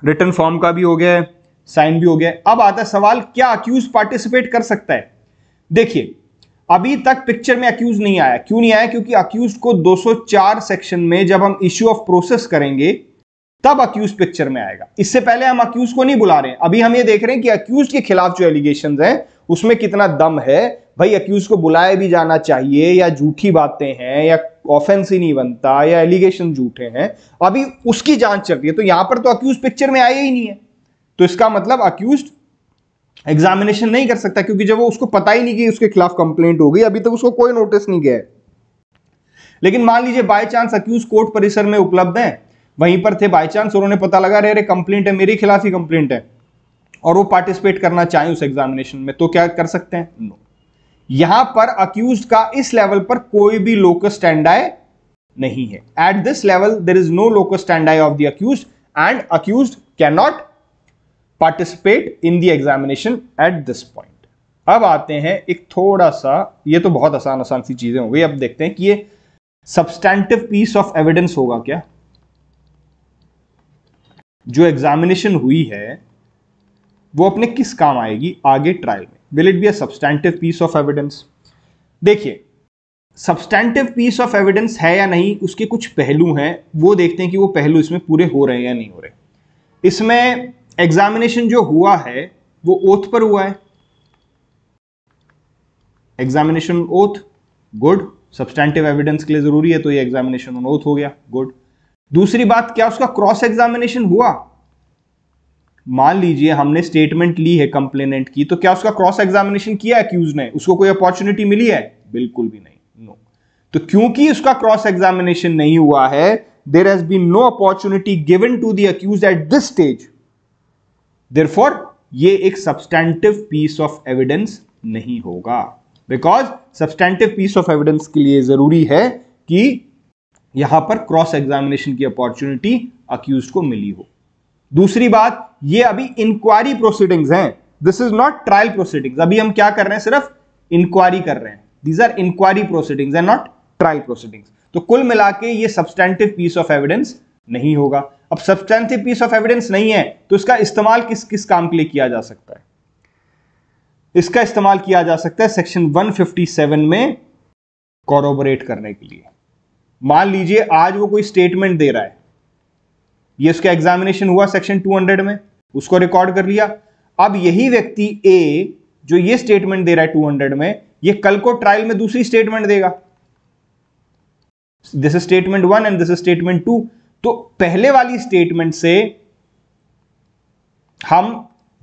रिटर्न फॉर्म का भी हो गया है, साइन भी हो गया है। अब आता है सवाल, क्या अक्यूज पार्टिसिपेट कर सकता है? देखिए अभी तक पिक्चर में अक्यूज नहीं आया। क्यों नहीं आया? क्योंकि अक्यूज को 204 सेक्शन में जब हम इश्यू ऑफ प्रोसेस करेंगे तब अक्यूज पिक्चर में आएगा। इससे पहले हम अक्यूज को नहीं बुला रहे हैं। अभी हम ये देख रहे हैं कि अक्यूज के खिलाफ जो एलिगेशंस हैं उसमें कितना दम है। भाई अक्यूज को बुलाया भी जाना चाहिए, या झूठी बातें हैं, या ऑफेंस ही नहीं बनता, या एलिगेशन झूठे हैं, अभी उसकी जांच चल रही है। तो यहां पर तो अक्यूज पिक्चर में आया ही नहीं है, तो इसका मतलब अक्यूज एग्जामिनेशन नहीं कर सकता, क्योंकि जब वो उसको पता ही नहीं कि उसके खिलाफ कंप्लेंट हो गई, अभी तक उसको कोई नोटिस नहीं गया है। लेकिन मान लीजिए बाय चांस अक्यूज कोर्ट परिसर में उपलब्ध हैं, वहीं पर थे बाय चांस, उन्होंने पता लगा अरे कंप्लेंट है, मेरे खिलाफ ही कंप्लेंट है, और वो पार्टिसिपेट करना चाहें उस एग्जामिनेशन में, तो क्या कर सकते हैं? नो। यहां पर अक्यूज का इस लेवल पर कोई भी लोकस स्टैंडाई नहीं है। At this level there is no locus standi of the accused and accused cannot participate in the examination at this point. अब आते हैं एक थोड़ा सा, ये तो बहुत आसान सी चीजें हो गई, अब देखते हैं कि ये सब्सटैंटिव पीस ऑफ एविडेंस होगा क्या? जो एग्जामिनेशन हुई है वो अपने किस काम आएगी आगे ट्रायल में? Will it be a substantive piece of evidence? देखिए सब्सटैंटिव पीस ऑफ एविडेंस है या नहीं, उसके कुछ पहलू हैं, वो देखते हैं कि वो पहलू इसमें पूरे हो रहे हैं या नहीं हो रहे। इसमें एग्जामिनेशन जो हुआ है वो ओथ पर हुआ है, examination oath, good, substantive evidence के लिए जरूरी है, तो ये एग्जामिनेशन ऑन ओथ हो गया, गुड। दूसरी बात, क्या उसका क्रॉस एग्जामिनेशन हुआ? मान लीजिए हमने स्टेटमेंट ली है कंप्लेनेंट की, तो क्या उसका क्रॉस एग्जामिनेशन किया अक्यूज ने? उसको कोई अपॉर्चुनिटी मिली है? बिल्कुल भी नहीं, नो। तो क्योंकि उसका क्रॉस एग्जामिनेशन नहीं हुआ है, there has been no opportunity given to the accused at this stage, therefore ये एक सब्सटैंटिव पीस ऑफ एविडेंस नहीं होगा, because substantive piece of evidence के लिए जरूरी है कि यहां पर क्रॉस एग्जामिनेशन की अपॉर्चुनिटी अक्यूज्ड को मिली हो। दूसरी बात, ये अभी इंक्वायरी प्रोसीडिंग्स हैं, this is not trial proceedings. अभी हम क्या कर रहे हैं? सिर्फ इंक्वायरी कर रहे हैं, these are inquiry proceedings and not trial proceedings. तो कुल मिला के ये सब्सटैंटिव पीस ऑफ एविडेंस नहीं होगा। अब सब्सटैंटिव पीस ऑफ एविडेंस नहीं है तो इसका इस्तेमाल किस किस काम के लिए किया जा सकता है? इसका इस्तेमाल किया जा सकता है सेक्शन 157 में कॉरोबोरेट करने के लिए। मान लीजिए आज वो कोई स्टेटमेंट दे रहा है, ये उसका एग्जामिनेशन हुआ सेक्शन 200 में, उसको रिकॉर्ड कर लिया। अब यही व्यक्ति ए जो ये स्टेटमेंट दे रहा है 200 में, ये कल को ट्रायल में दूसरी स्टेटमेंट देगा, this is statement 1 and this is statement 2। तो पहले वाली स्टेटमेंट से हम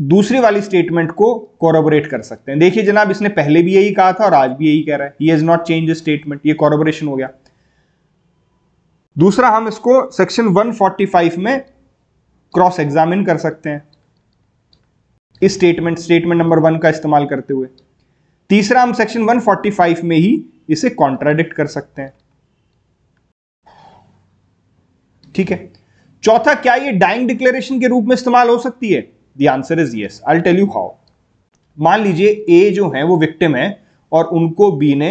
दूसरी वाली स्टेटमेंट को कोरोबोरेट कर सकते हैं। देखिए जनाब, इसने पहले भी यही कहा था और आज भी यही कह रहा है, he has not change statement, ये कोरोबोरेशन हो गया। दूसरा, हम इसको सेक्शन 145 में क्रॉस एग्जामिन कर सकते हैं इस स्टेटमेंट नंबर 1 का इस्तेमाल करते हुए। तीसरा, हम सेक्शन 145 में ही इसे कॉन्ट्राडिक्ट कर सकते हैं। ठीक है। चौथा, क्या ये डाइंग डिक्लेरेशन के रूप में इस्तेमाल हो सकती है? The answer is yes. I will tell you how. मान लीजिए ए जो है वो विक्टिम है और उनको बी ने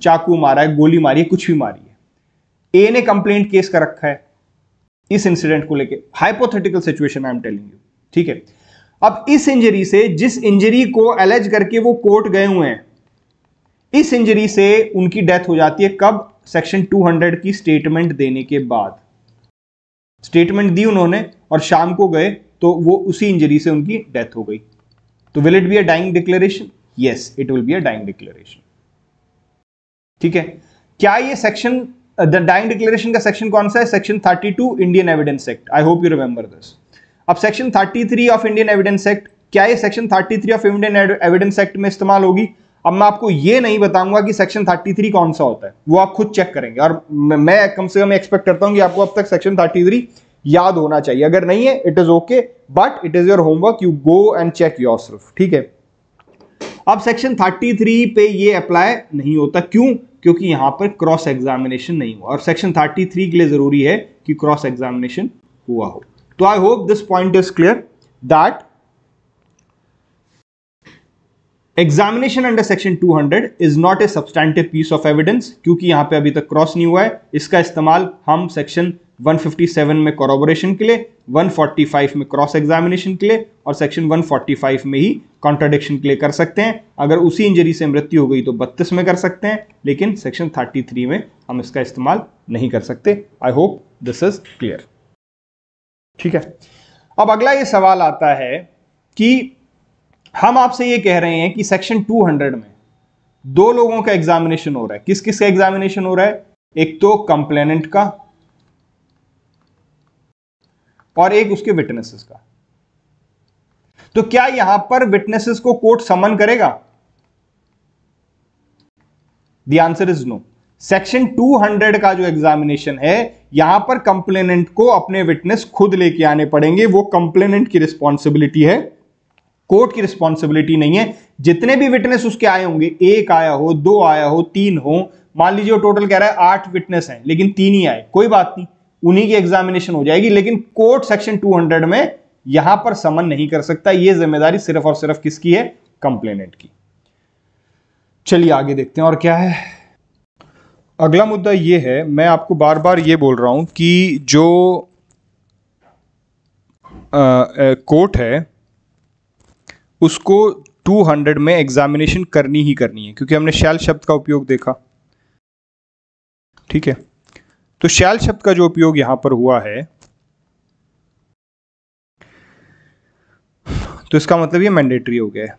चाकू मारा है, गोली मारी है, कुछ भी मारी है। ए ने कंप्लेंट केस कर रखा है इस इंसिडेंट को लेके, hypothetical situation I am telling you. ठीक है। अब इस इंजरी से, जिस इंजरी को एलेज करके वो कोर्ट गए हुए हैं, इस इंजरी से उनकी डेथ हो जाती है। कब? सेक्शन 200 की स्टेटमेंट देने के बाद। स्टेटमेंट दी उन्होंने और शाम को गए तो वो उसी इंजरी से उनकी डेथ हो गई। तो will it be a dying declaration? Yes, it will be a dying declaration. ठीक है। क्या ये सेक्शन, द डाइंग डिक्लेरेशन का सेक्शन कौन सा है? Section 32 Indian Evidence Act. I hope you remember this. अब section 33 of Indian Evidence Act, क्या ये section 33 of Indian Evidence Act में इस्तेमाल होगी? अब मैं आपको ये नहीं बताऊंगा कि सेक्शन 33 कौन सा होता है, वो आप खुद चेक करेंगे। और मैं कम से कम एक्सपेक्ट करता हूं कि आपको अब तक सेक्शन 33 याद होना चाहिए। अगर नहीं है, it is okay, but it is your homework, you go and check yourself. ठीक है। अब सेक्शन 33 पे ये अप्लाई नहीं होता। क्यों? क्योंकि यहां पर क्रॉस एग्जामिनेशन नहीं हुआ, और सेक्शन 33 के लिए जरूरी है कि क्रॉस एग्जामिनेशन हुआ हो। तो I hope this point is clear that examination under section 200 is not a substantive piece of evidence, क्योंकि यहां पे अभी तक क्रॉस नहीं हुआ है। इसका इस्तेमाल हम सेक्शन 157 में कोरोबोरेशन के लिए, 145 में क्रॉस एग्जामिनेशन के लिए और सेक्शन 145 में ही कॉन्ट्राडिक्शन के लिए कर सकते हैं। अगर उसी इंजरी से मृत्यु हो गई तो 32 में कर सकते हैं, लेकिन सेक्शन 33 में हम इसका इस्तेमाल नहीं कर सकते। आई होप दिस इज क्लियर। ठीक है। अब अगला ये सवाल आता है कि हम आपसे ये कह रहे हैं कि सेक्शन 200 में दो लोगों का एग्जामिनेशन हो रहा है। किस किस का एग्जामिनेशन हो रहा है? एक तो कंप्लेनेंट का और एक उसके विटनेसेस का। तो क्या यहां पर विटनेसेस को कोर्ट समन करेगा? The answer is no. Section 200 का जो एग्जामिनेशन है, यहां पर कंप्लेनेंट को अपने विटनेस खुद लेके आने पड़ेंगे। वो कंप्लेनेंट की रिस्पॉन्सिबिलिटी है, कोर्ट की रिस्पॉन्सिबिलिटी नहीं है। जितने भी विटनेस उसके आए होंगे, एक आया हो, दो आया हो, तीन हो, मान लीजिए वो टोटल कह रहा है 8 विटनेस हैं लेकिन 3 ही आए, कोई बात नहीं, उन्हीं की एग्जामिनेशन हो जाएगी। लेकिन कोर्ट सेक्शन 200 में यहां पर समन नहीं कर सकता। यह जिम्मेदारी सिर्फ और सिर्फ किसकी है? कंप्लेनेंट की। चलिए आगे देखते हैं और क्या है। अगला मुद्दा यह है, मैं आपको बार बार यह बोल रहा हूं कि जो कोर्ट है उसको 200 में एग्जामिनेशन करनी ही करनी है, क्योंकि हमने शैल शब्द का उपयोग देखा। ठीक है। तो शैल शब्द का जो उपयोग यहां पर हुआ है, तो इसका मतलब ये मैंडेटरी हो गया है।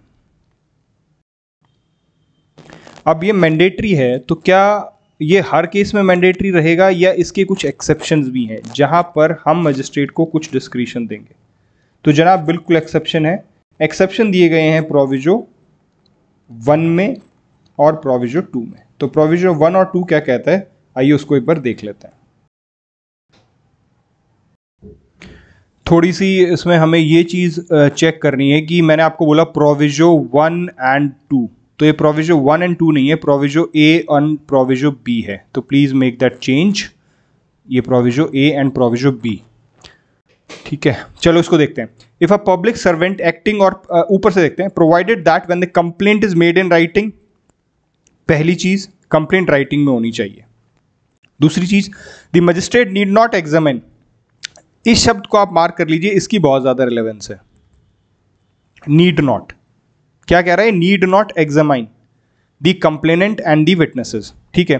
अब ये मैंडेटरी है तो क्या ये हर केस में मैंडेटरी रहेगा, या इसके कुछ एक्सेप्शंस भी हैं जहां पर हम मजिस्ट्रेट को कुछ डिस्क्रिशन देंगे? तो जनाब बिल्कुल एक्सेप्शन है। एक्सेप्शन दिए गए हैं प्रोविजो 1 में और प्रोविजो 2 में। तो प्रोविजो 1 और 2 क्या कहता है, आइए उसको एक बार देख लेते हैं। थोड़ी सी इसमें हमें ये चीज़ चेक करनी है कि मैंने आपको बोला प्रोविजो 1 एंड 2, तो ये प्रोविजो 1 एंड 2 नहीं है, proviso A and proviso B है। तो प्लीज़ मेक दैट चेंज, ये proviso A and proviso B. ठीक है, चलो इसको देखते हैं। If a public servant acting, और ऊपर से देखते हैं, provided that when the complaint is made in writing. पहली चीज, कंप्लेंट राइटिंग में होनी चाहिए। दूसरी चीज, the magistrate need not examine. इस शब्द को आप मार्क कर लीजिए, इसकी बहुत ज्यादा रिलेवेंस है। नीड नॉट क्या कह रहा है? Need not examine the complainant and the witnesses. ठीक है,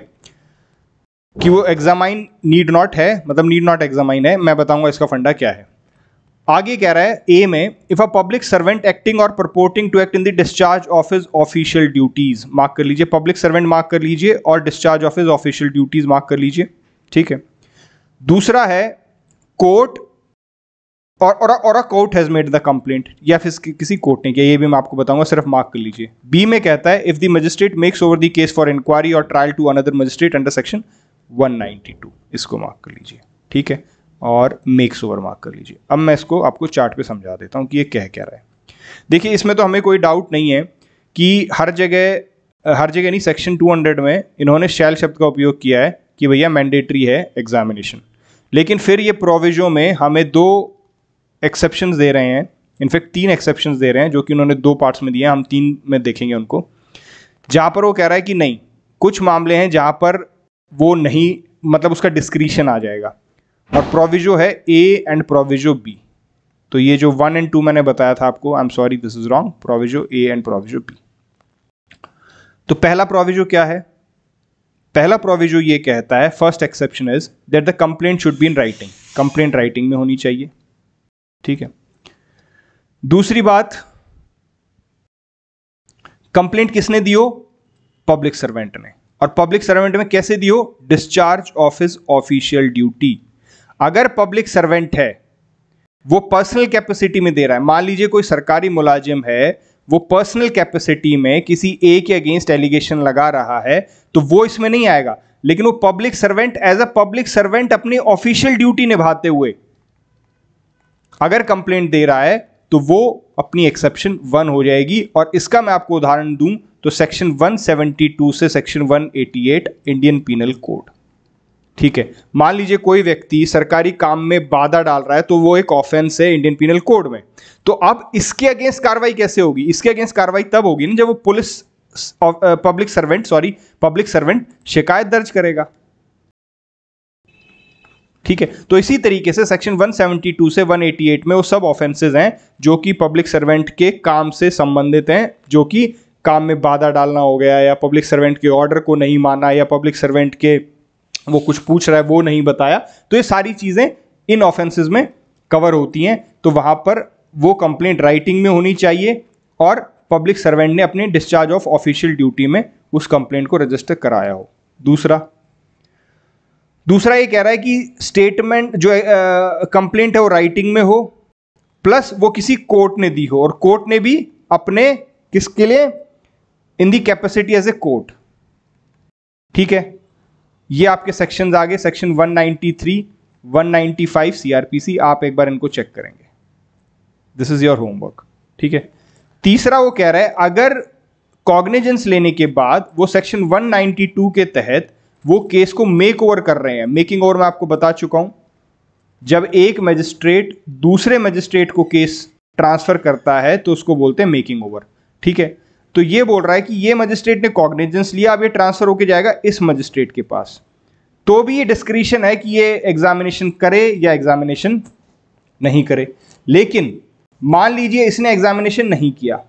कि वो एग्जामाइन नीड नॉट है, मतलब नीड नॉट एग्जामाइन है। मैं बताऊंगा इसका फंडा क्या है। आगे कह रहा है ए में, if a public servant acting or purporting to act in the discharge of his official duties, mark कर लीजिए, पब्लिक सर्वेंट मार्क कर लीजिए और discharge of his official duties mark कर लीजिए। ठीक है। दूसरा है court or a court has made the complaint, या फिर किसी कोर्ट ने किया, ये भी मैं आपको बताऊंगा, सिर्फ मार्क कर लीजिए। बी में कहता है if the magistrate makes over the case for inquiry or trial to another magistrate under section 192, इसको मार्क कर लीजिए, ठीक है, और मेक्स ओवर मार्क कर लीजिए। अब मैं इसको आपको चार्ट पे समझा देता हूँ कि ये कह क्या रहा है। देखिए इसमें तो हमें कोई डाउट नहीं है कि हर जगह नहीं, सेक्शन 200 में इन्होंने शैल शब्द का उपयोग किया है कि भैया मैंडेटरी है एग्जामिनेशन, लेकिन फिर ये प्रोविजो में हमें 2 एक्सेप्शंस दे रहे हैं, इनफैक्ट 3 एक्सेप्शंस दे रहे हैं, जो कि उन्होंने 2 पार्ट्स में दिए हैं, हम 3 में देखेंगे उनको। जहां पर वो कह रहा है कि नहीं, कुछ मामले हैं जहां पर वो नहीं, मतलब उसका डिस्क्रिशन आ जाएगा, और प्रोविजो है ए एंड प्रोविजो बी। तो ये जो 1 और 2 मैंने बताया था आपको, I am sorry this is wrong, proviso A and proviso B. तो पहला प्रोविजो क्या है? पहला प्रोविजो ये कहता है, first exception is that the complaint should be in writing, complaint writing में होनी चाहिए, ठीक है। दूसरी बात, कंप्लेंट किसने दियो? पब्लिक सर्वेंट ने। और पब्लिक सर्वेंट में कैसे दियो? Discharge of his official duty. अगर पब्लिक सर्वेंट है, वो पर्सनल कैपेसिटी में दे रहा है, मान लीजिए कोई सरकारी मुलाजिम है, वो पर्सनल कैपेसिटी में किसी ए के अगेंस्ट एलिगेशन लगा रहा है, तो वो इसमें नहीं आएगा। लेकिन वो public servant as a public servant अपनी ऑफिशियल ड्यूटी निभाते हुए अगर कंप्लेंट दे रहा है, तो वो अपनी एक्सेप्शन 1 हो जाएगी। और इसका मैं आपको उदाहरण दूं तो सेक्शन 172 से सेक्शन 188 इंडियन पीनल कोड, ठीक है। मान लीजिए कोई व्यक्ति सरकारी काम में बाधा डाल रहा है, तो वो एक ऑफेंस है इंडियन पीनल कोड में। तो अब इसके अगेंस्ट कार्रवाई कैसे होगी? इसके अगेंस्ट कार्रवाई तब होगी ना जब वो पब्लिक सर्वेंट शिकायत दर्ज करेगा, ठीक है। तो इसी तरीके से सेक्शन 172 से 188 में वो सब ऑफेंसेस हैं जो कि पब्लिक सर्वेंट के काम से संबंधित हैं, जो कि काम में बाधा डालना हो गया, या पब्लिक सर्वेंट के ऑर्डर को नहीं माना, या पब्लिक सर्वेंट के वो कुछ पूछ रहा है वो नहीं बताया। तो ये सारी चीजें इन ऑफेंसेस में कवर होती हैं। तो वहां पर वो कंप्लेंट राइटिंग में होनी चाहिए और पब्लिक सर्वेंट ने अपने डिस्चार्ज ऑफ ऑफिशियल ड्यूटी में उस कंप्लेंट को रजिस्टर कराया हो। दूसरा ये कह रहा है कि स्टेटमेंट जो कंप्लेंट है वो राइटिंग में हो, प्लस वो किसी कोर्ट ने दी हो, और कोर्ट ने भी अपने किसके लिए? इन दी कैपेसिटी एज ए कोर्ट, ठीक है। ये आपके सेक्शंस आगे, सेक्शन 193, 195 सीआरपीसी, आप एक बार इनको चेक करेंगे, दिस इज योर होमवर्क, ठीक है। तीसरा वो कह रहा है अगर कॉग्निजेंस लेने के बाद वो सेक्शन 192 के तहत वो केस को मेक ओवर कर रहे हैं। मेकिंग ओवर मैं आपको बता चुका हूं, जब एक मजिस्ट्रेट दूसरे मजिस्ट्रेट को केस ट्रांसफर करता है तो उसको बोलते हैं मेकिंग ओवर, ठीक है। तो ये बोल रहा है कि ये मजिस्ट्रेट ने कॉग्निजेंस लिया, अब ये ट्रांसफर होके जाएगा इस मजिस्ट्रेट के पास, तो भी ये डिस्क्रिशन है कि ये एग्जामिनेशन करे या एग्जामिनेशन नहीं करे। लेकिन मान लीजिए इसने एग्जामिनेशन नहीं किया,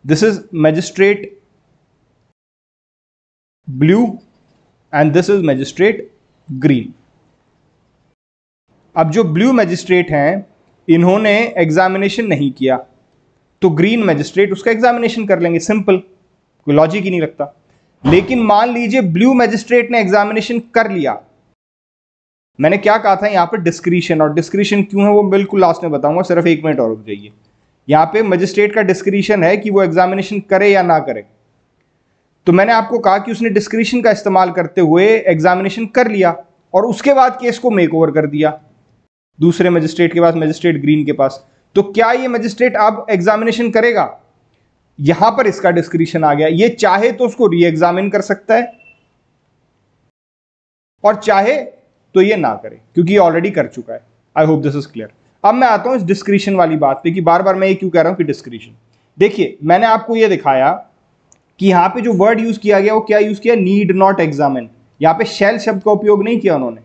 this is magistrate blue and this is magistrate green. अब जो ब्लू मजिस्ट्रेट हैं इन्होंने एग्जामिनेशन नहीं किया, तो ग्रीन मजिस्ट्रेट उसका एग्जामिनेशन कर लेंगे, सिंपल, कोई लॉजिक ही नहीं लगता। लेकिन मान लीजिए ब्लू मजिस्ट्रेट ने एग्जामिनेशन कर लिया, मैंने क्या कहा था यहां पर डिस्क्रिशन, और डिस्क्रिशन क्यों है वो बिल्कुल लास्ट में बताऊंगा, सिर्फ 1 मिनट और रुक जाइए। यहां पे मजिस्ट्रेट का डिस्क्रिशन है कि वो एग्जामिनेशन करे या ना करे। तो मैंने आपको कहा कि उसने डिस्क्रिशन का इस्तेमाल करते हुए एग्जामिनेशन कर लिया और उसके बाद केस को मेक ओवर कर दिया दूसरे मजिस्ट्रेट के पास, मजिस्ट्रेट ग्रीन के पास। तो क्या ये मजिस्ट्रेट अब एग्जामिनेशन करेगा? यहां पर इसका डिस्क्रिशन आ गया, ये चाहे तो उसको री एग्जामिन कर सकता है और चाहे तो ये ना करे, क्योंकि ये ऑलरेडी कर चुका है। आई होप दिस इज क्लियर। अब मैं आता हूं इस डिस्क्रिशन वाली बात पे कि बार बार मैं ये क्यों कह रहा हूं कि डिस्क्रिशन। देखिए मैंने आपको ये दिखाया कि यहां पे जो वर्ड यूज किया गया वो क्या यूज किया? Need not examine. यहां पे शैल शब्द का उपयोग नहीं किया उन्होंने।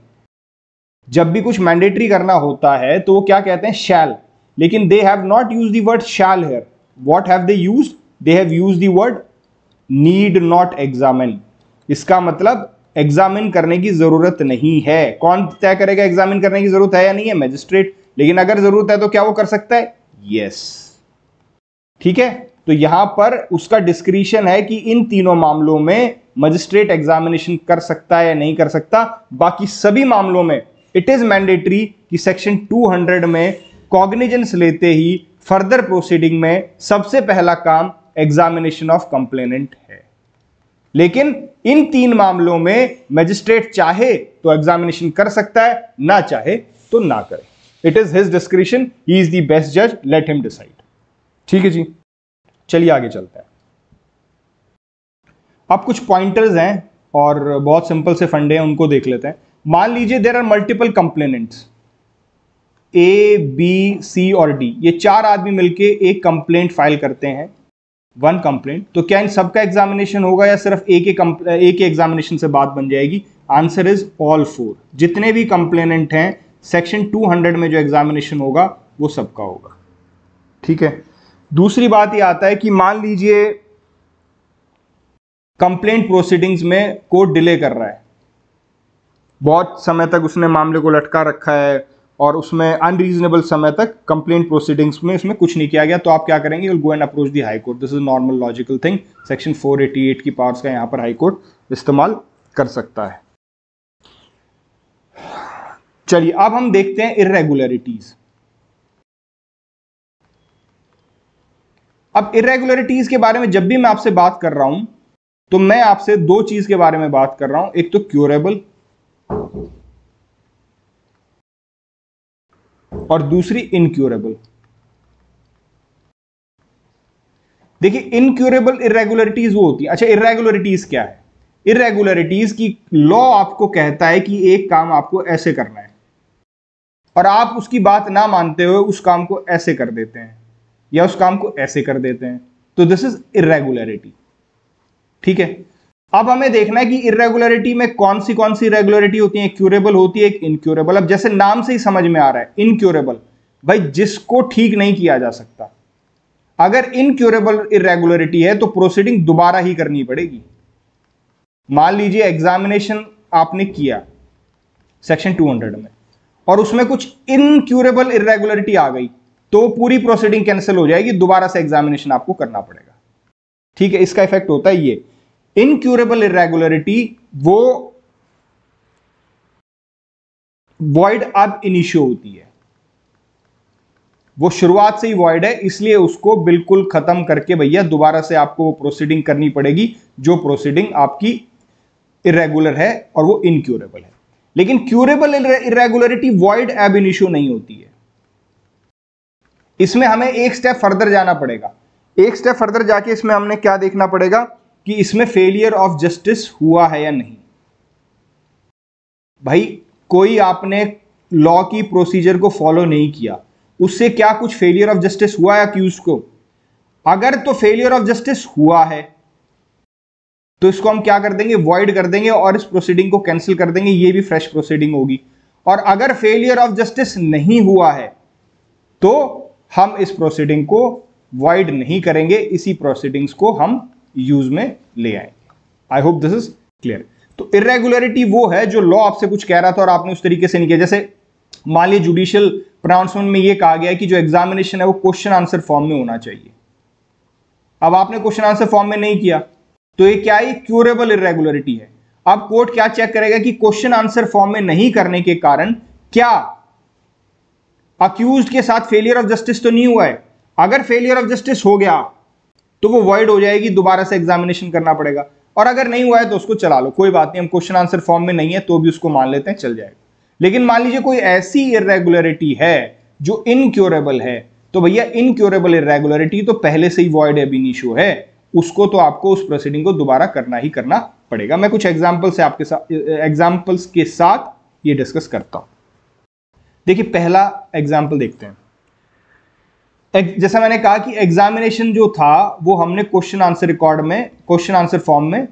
जब भी कुछ मैंडेटरी करना होता है तो वो क्या कहते हैं? शैल। लेकिन they have not use the word shall here. What have they used? They have used the word need not examine. इसका मतलब एग्जामिन करने की जरूरत नहीं है। कौन तय करेगा एग्जामिन करने की जरूरत है या नहीं है? मैजिस्ट्रेट। लेकिन अगर जरूरत है तो क्या वो कर सकता है? यस। ठीक है, तो यहां पर उसका डिस्क्रिशन है कि इन तीनों मामलों में मजिस्ट्रेट एग्जामिनेशन कर सकता है या नहीं कर सकता। बाकी सभी मामलों में इट इज मैंडेटरी कि सेक्शन 200 में कॉग्निजेंस लेते ही फर्दर प्रोसीडिंग में सबसे पहला काम एग्जामिनेशन ऑफ कंप्लेनेंट है। लेकिन इन 3 मामलों में मजिस्ट्रेट चाहे तो एग्जामिनेशन कर सकता है, ना चाहे तो ना करे। It is his discretion, he is the best जज, लेट हिम डिसाइड। ठीक है जी, चलिए आगे चलते हैं। अब कुछ पॉइंटर्स हैं और बहुत सिंपल से फंडे हैं, उनको देख लेते हैं। मान लीजिए there are multiple complainants, A, B, C और डी, ये 4 आदमी मिलके एक कंप्लेंट फाइल करते हैं, 1 कंप्लेंट। तो क्या इन सबका एग्जामिनेशन होगा या सिर्फ एक ही एग्जामिनेशन से बात बन जाएगी? Answer is all 4। जितने भी कंप्लेनेंट हैं सेक्शन 200 में जो एग्जामिनेशन होगा वो सबका होगा। ठीक है। दूसरी बात ये आता है कि मान लीजिए कंप्लेंट प्रोसीडिंग्स में कोर्ट डिले कर रहा है, बहुत समय तक उसने मामले को लटका रखा है और उसमें अनरीजनेबल समय तक कंप्लेंट प्रोसीडिंग्स में उसमें कुछ नहीं किया गया, तो आप क्या करेंगे? Will go and approach the high court. This is normal logical thing. Section 488 की पावर्स का यहां पर हाई कोर्ट इस्तेमाल कर सकता है। चलिए अब हम देखते हैं इर्रेगुलरिटीज। अब इर्रेगुलरिटीज के बारे में जब भी मैं आपसे बात कर रहा हूं तो मैं आपसे 2 चीज के बारे में बात कर रहा हूं, एक तो क्यूरेबल और दूसरी इनक्यूरेबल। देखिए इनक्यूरेबल इर्रेगुलरिटीज वो होती है। अच्छा, इर्रेगुलरिटीज क्या है? इर्रेगुलरिटीज की लॉ आपको कहता है कि एक काम आपको ऐसे करना है और आप उसकी बात ना मानते हुए उस काम को ऐसे कर देते हैं या उस काम को ऐसे कर देते हैं, तो दिस इज इर्रेगुलरिटी। ठीक है। अब हमें देखना है कि इर्रेगुलरिटी में कौन सी इर्रेगुलरिटी होती है, क्यूरेबल होती है, एक इनक्यूरेबल। अब जैसे नाम से ही समझ में आ रहा है, इनक्यूरेबल, भाई जिसको ठीक नहीं किया जा सकता। अगर इनक्यूरेबल इर्रेगुलरिटी है तो प्रोसीडिंग दोबारा ही करनी पड़ेगी। मान लीजिए एग्जामिनेशन आपने किया सेक्शन 200 में और उसमें कुछ इनक्यूरेबल इर्रेगुलरिटी आ गई तो पूरी प्रोसीडिंग कैंसिल हो जाएगी, दोबारा से एग्जामिनेशन आपको करना पड़ेगा। ठीक है, इसका इफेक्ट होता है ये। इनक्यूरेबल इर्रेगुलरिटी वो वॉइड अब इनिशियो होती है, वो शुरुआत से ही वॉइड है, इसलिए उसको बिल्कुल खत्म करके भैया दोबारा से आपको वो प्रोसीडिंग करनी पड़ेगी जो प्रोसीडिंग आपकी इर्रेगुलर है और वो इनक्यूरेबल है। लेकिन क्यूरेबल इर्रेगुलरिटी वॉइड अब इनिशियो नहीं होती है। इसमें हमें एक स्टेप फर्दर जाना पड़ेगा। एक स्टेप फर्दर जाके इसमें हमने क्या देखना पड़ेगा कि इसमें फेलियर ऑफ जस्टिस हुआ है या नहीं। भाई कोई आपने लॉ की प्रोसीजर को फॉलो नहीं किया, उससे क्या कुछ फेलियर ऑफ जस्टिस हुआ है अक्यूज को? अगर तो फेलियर ऑफ जस्टिस हुआ है तो इसको हम क्या कर देंगे? वॉइड कर देंगे और इस प्रोसीडिंग को कैंसिल कर देंगे, ये भी फ्रेश प्रोसीडिंग होगी। और अगर फेलियर ऑफ जस्टिस नहीं हुआ है तो हम इस प्रोसीडिंग को वॉइड नहीं करेंगे, इसी प्रोसीडिंग्स को हम यूज में ले आएंगे। आई होप दिस इज क्लियर। तो इर्रेगुलरिटी वो है जो लॉ आपसे कुछ कह रहा था और आपने उस तरीके से नहीं किया। जैसे मान लीजिए जुडिशियल प्रोनाउंसमेंट में ये कहा गया है कि जो एग्जामिनेशन है वो क्वेश्चन आंसर फॉर्म में होना चाहिए। अब आपने क्वेश्चन आंसर फॉर्म में नहीं किया तो ये क्या है? क्यूरेबल इर्रेगुलरिटी है। अब कोर्ट क्या चेक करेगा कि क्वेश्चन आंसर फॉर्म में नहीं करने के कारण क्या अक्यूज्ड के साथ फेलियर ऑफ जस्टिस तो नहीं हुआ है। अगर फेलियर ऑफ जस्टिस हो गया तो वो वॉइड हो जाएगी, दोबारा से एग्जामिनेशन करना पड़ेगा। और अगर नहीं हुआ है तो उसको चला लो, कोई बात नहीं, हम क्वेश्चन आंसर फॉर्म में नहीं है तो भी उसको मान लेते हैं, चल जाएगा। लेकिन मान लीजिए कोई ऐसी इर्रेगुलरिटी है जो इनक्यूरेबल है, तो भैया इनक्यूरेबल इर्रेगुलरिटी तो पहले से ही वॉइड एब इनिशियो है, उसको तो आपको उस प्रोसीडिंग को दोबारा करना ही करना पड़ेगा। मैं कुछ एग्जाम्पल्स के साथ ये डिस्कस करता हूं। देखिए पहला एग्जाम्पल देखते हैं। जैसा मैंने कहा कि एग्जामिनेशन जो था वो हमने क्वेश्चन आंसर फॉर्म में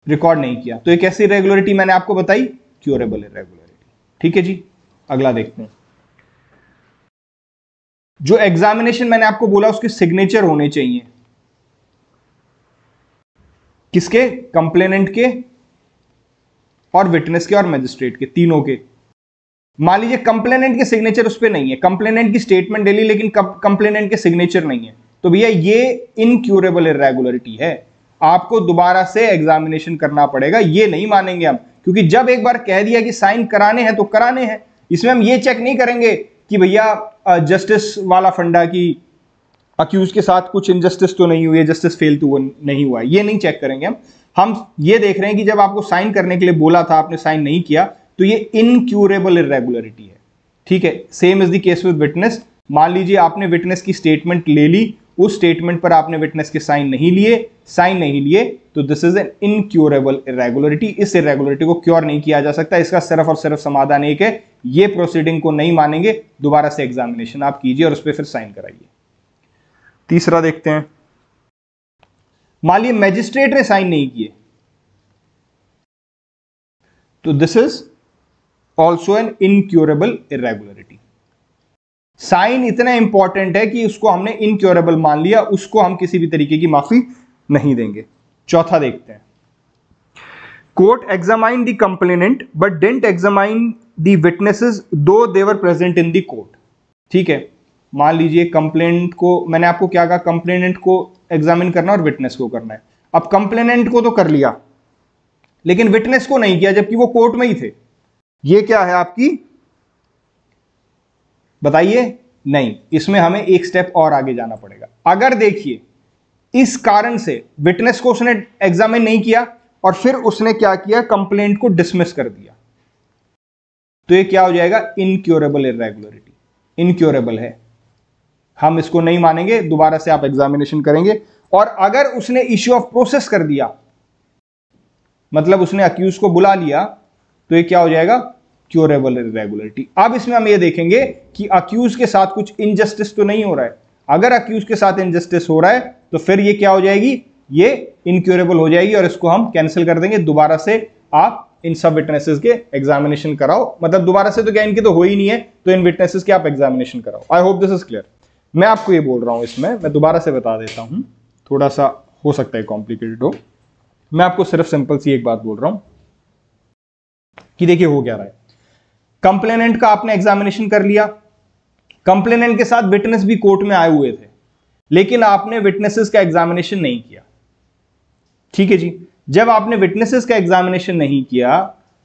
रिकॉर्ड नहीं किया, तो एक ऐसी इर्रेगुलरिटी मैंने आपको बताई, क्यूरेबल इर्रेगुलरिटी। ठीक है जी, अगला देखते हैं। जो एग्जामिनेशन मैंने आपको बोला उसके सिग्नेचर होने चाहिए, किसके? कंप्लेनेंट के और विटनेस के और मजिस्ट्रेट के, तीनों के। मान लीजिए कंप्लेनेंट के सिग्नेचर उस पर नहीं है, कंप्लेनेंट की स्टेटमेंट ले ली लेकिन कंप्लेनेंट के सिग्नेचर नहीं है, तो भैया ये इनक्यूरेबल इर्रेगुलरिटी है, आपको दोबारा से एग्जामिनेशन करना पड़ेगा। ये नहीं मानेंगे हम, क्योंकि जब एक बार कह दिया कि साइन कराने हैं तो कराने हैं। इसमें हम ये चेक नहीं करेंगे कि भैया जस्टिस वाला फंडा की अक्यूज के साथ कुछ इनजस्टिस तो नहीं हुई है, जस्टिस फेल तो नहीं हुआ है, ये नहीं चेक करेंगे हम ये देख रहे हैं कि जब आपको साइन करने के लिए बोला था, आपने साइन नहीं किया, तो ये इनक्यूरेबल इरेगुलरिटी है। ठीक है, same is the case with witness. मान लीजिए आपने विटनेस की स्टेटमेंट ले ली, उस स्टेटमेंट पर आपने विटनेस के साइन नहीं लिए, तो this is an incurable irregularity. इस इरेगुलरिटी को क्योर नहीं किया जा सकता। इसका सिर्फ और सिर्फ समाधान एक है, ये प्रोसीडिंग को नहीं मानेंगे, दोबारा से एग्जामिनेशन आप कीजिए और उस पर फिर साइन कराइए। तीसरा देखते हैं, मान लीजिए मैजिस्ट्रेट ने साइन नहीं किए, तो this is also an incurable irregularity. Sign इतना इंपॉर्टेंट है कि उसको हमने इनक्यूरेबल मान लिया, उसको हम किसी भी तरीके की माफी नहीं देंगे। चौथा देखते हैं, court examine the complainant but didn't examine the witnesses though they were present in the court. ठीक है, मान लीजिए कंप्लेनेंट को, मैंने आपको क्या कहा, कंप्लेनेंट को एग्जामिन करना और विटनेस को करना है। अब कंप्लेनेंट को तो कर लिया लेकिन विटनेस को नहीं किया, जबकि वो कोर्ट में ही थे। ये क्या है आपकी, बताइए? नहीं, इसमें हमें एक स्टेप और आगे जाना पड़ेगा। अगर देखिए इस कारण से विटनेस को उसने एग्जामिन नहीं किया और फिर उसने क्या किया, कंप्लेंट को डिसमिस कर दिया, तो ये क्या हो जाएगा, इनक्यूरेबल इरेगुलरिटी। इनक्यूरेबल है, हम इसको नहीं मानेंगे, दोबारा से आप एग्जामिनेशन करेंगे। और अगर उसने इश्यू ऑफ प्रोसेस कर दिया, मतलब उसने अक्यूज को बुला लिया, तो ये क्या हो जाएगा, क्यूरेबल इरेगुलरिटी। अब इसमें हम ये देखेंगे कि अक्यूज के साथ कुछ इनजस्टिस तो नहीं हो रहा है। अगर अक्यूज के साथ इनजस्टिस हो रहा है तो फिर ये क्या हो जाएगी, ये इनक्यूरेबल हो जाएगी और इसको हम कैंसिल कर देंगे। दोबारा से आप इन सब विटनेसेस के एग्जामिनेशन कराओ, मतलब दोबारा से तो क्या इनके तो हो ही नहीं है, तो इन विटनेसेस के आप एग्जामिनेशन कराओ। आई होप दिस इज क्लियर। मैं आपको ये बोल रहा हूं, इसमें मैं दोबारा से बता देता हूं, थोड़ा सा हो सकता है कॉम्प्लिकेटेड हो। मैं आपको सिर्फ सिंपल सी एक बात बोल रहा हूं कि देखिए हो क्या रहा है। कंप्लेनेंट का आपने एग्जामिनेशन कर लिया, कंप्लेनेंट के साथ विटनेस भी कोर्ट में आए हुए थे, लेकिन आपने विटनेसेस का एग्जामिनेशन नहीं किया। ठीक है जी, जब आपने विटनेसेस का एग्जामिनेशन नहीं किया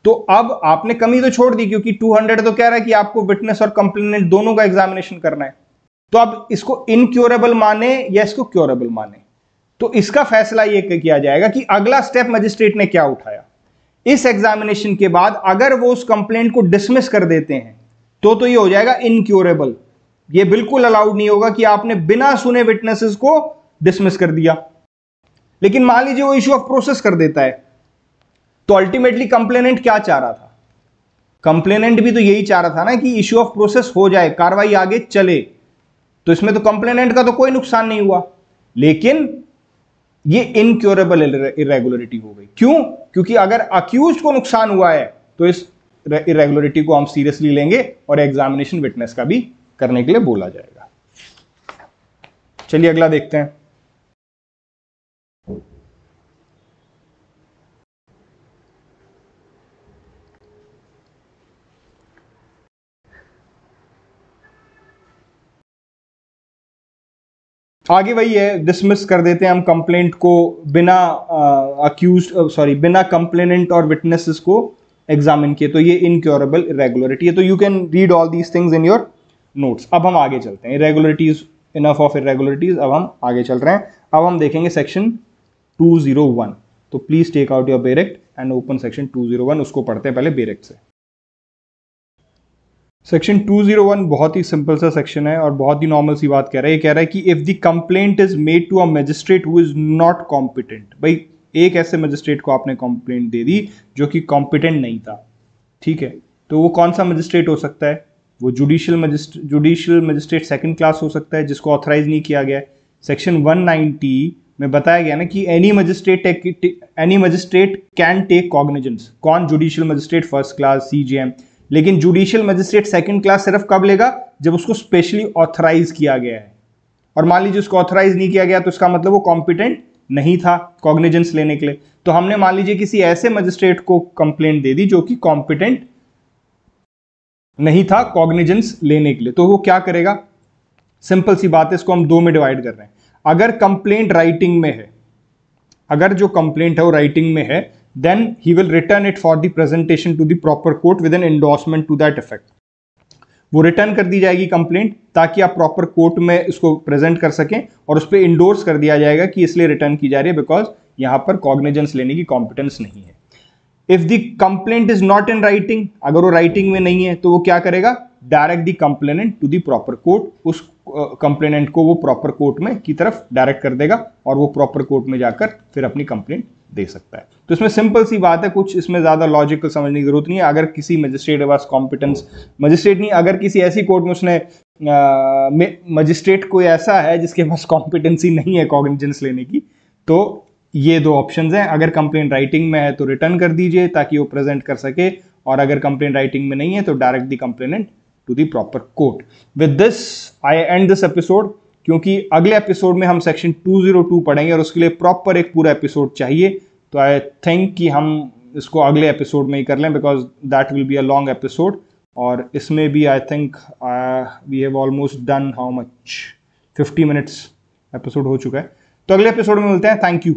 तो अब आपने कमी तो छोड़ दी, क्योंकि 200 तो कह रहा है कि आपको विटनेस और कंप्लेनेंट दोनों का एग्जामिनेशन करना है। तो अब इसको इनक्यूरेबल माने या इसको क्योरेबल माने, तो इसका फैसला यह किया जाएगा कि अगला स्टेप मजिस्ट्रेट ने क्या उठाया। इस एग्जामिनेशन के बाद अगर वो उस कंप्लेंट को डिसमिस कर देते हैं तो ये हो जाएगा इनक्यूरेबल। ये बिल्कुल अलाउड नहीं होगा कि आपने बिना सुने विटनेसेस को डिसमिस कर दिया। लेकिन मान लीजिए वो इश्यू ऑफ प्रोसेस कर देता है, तो अल्टीमेटली कंप्लेनेंट क्या चाह रहा था, कंप्लेनेंट भी तो यही चाह रहा था ना कि इश्यू ऑफ प्रोसेस हो जाए, कार्रवाई आगे चले। तो इसमें तो कंप्लेनेंट का तो कोई नुकसान नहीं हुआ, लेकिन ये इनक्यूरेबल इरेगुलरिटी हो गई। क्यों? क्योंकि अगर अक्यूज्ड को नुकसान हुआ है तो इस इरेगुलरिटी को हम सीरियसली लेंगे और एग्जामिनेशन विटनेस का भी करने के लिए बोला जाएगा। चलिए अगला देखते हैं। आगे वही है, डिसमिस कर देते हैं हम कंप्लेंट को बिना बिना कंप्लेनेंट और विटनेसेस को एग्जामिन किए, तो ये इनक्योरेबल इरेगुलरिटी है। तो you can read all these things in your notes. अब हम आगे चलते हैं, इरेगुलरिटीज, इनफ ऑफ इरेगुलरिटीज। अब हम आगे चल रहे हैं, अब हम देखेंगे सेक्शन 201। तो please take out your bare act and open section 201, उसको पढ़ते हैं पहले बेरेक्ट से। सेक्शन 201 बहुत ही सिंपल सा सेक्शन है और बहुत ही नॉर्मल सी बात कह रहा है। ये कह रहा है कि if the complaint is made to a magistrate who is not competent. भाई एक ऐसे मजिस्ट्रेट को आपने कंप्लेंट दे दी जो कि कॉम्पिटेंट नहीं था, ठीक है, तो वो कौन सा मजिस्ट्रेट हो सकता है? वो जुडिशियल मजिस्ट्रेट सेकंड क्लास हो सकता है, जिसको ऑथराइज नहीं किया गया है। सेक्शन 190 में बताया गया ना कि any magistrate can take cognizance. कौन? Judicial magistrate first class, CJM। लेकिन जुडिशियल मजिस्ट्रेट सेकंड क्लास सिर्फ कब लेगा? जब उसको स्पेशली ऑथराइज किया गया है। और मान लीजिए उसको ऑथराइज नहीं किया गया तो इसका मतलब वो कॉम्पिटेंट नहीं था कॉग्निजेंस लेने के लिए। तो हमने मान लीजिए किसी ऐसे मजिस्ट्रेट को कंप्लेंट दे दी जो कि कॉम्पिटेंट नहीं था कॉग्निजेंस लेने के लिए, तो वो क्या करेगा? सिंपल सी बात है, इसको हम दो में डिवाइड कर रहे हैं। अगर कंप्लेंट राइटिंग में है, अगर जो कंप्लेंट है वो राइटिंग में है, then he will return it for the presentation to the proper court with an endorsement to that effect। वो रिटर्न कर दी जाएगी कंप्लेंट, ताकि आप प्रॉपर कोर्ट में इसको प्रेजेंट कर सकें और उस पर इंडोर्स कर दिया जाएगा कि इसलिए रिटर्न की जा रही है बिकॉज यहां पर कॉग्निजेंस लेने की कॉम्पिटेंस नहीं है। If the complaint is not in writing, अगर वो राइटिंग में नहीं है तो वो क्या करेगा, direct the complainant to the proper court, उस कंप्लेनेंट को वो प्रॉपर कोर्ट में की तरफ डायरेक्ट कर देगा और वो प्रॉपर कोर्ट में जाकर फिर अपनी कंप्लेंट दे सकता है। तो इसमें सिंपल सी बात है, कुछ इसमें ज्यादा लॉजिकल समझने की जरूरत नहीं है। अगर किसी मजिस्ट्रेट के पास कॉम्पिटेंस, मजिस्ट्रेट नहीं, अगर किसी ऐसी कोर्ट में उसने मजिस्ट्रेट कोई ऐसा है जिसके पास कॉम्पिटेंसी नहीं है कॉग्निजेंस लेने की, तो ये दो ऑप्शंस हैं। अगर कंप्लेंट राइटिंग में है तो रिटर्न कर दीजिए ताकि वो प्रेजेंट कर सके, और अगर कंप्लेंट राइटिंग में नहीं है तो direct the complainant to the proper court. With this I end this episode, क्योंकि अगले एपिसोड में हम सेक्शन 202 पढ़ेंगे और उसके लिए प्रॉपर एक पूरा एपिसोड चाहिए। तो आई थिंक कि हम इसको अगले एपिसोड में ही कर लें because that will be a long episode, और इसमें भी I think we have almost done how much 50 minutes episode हो चुका है। तो अगले एपिसोड में मिलते हैं। Thank you.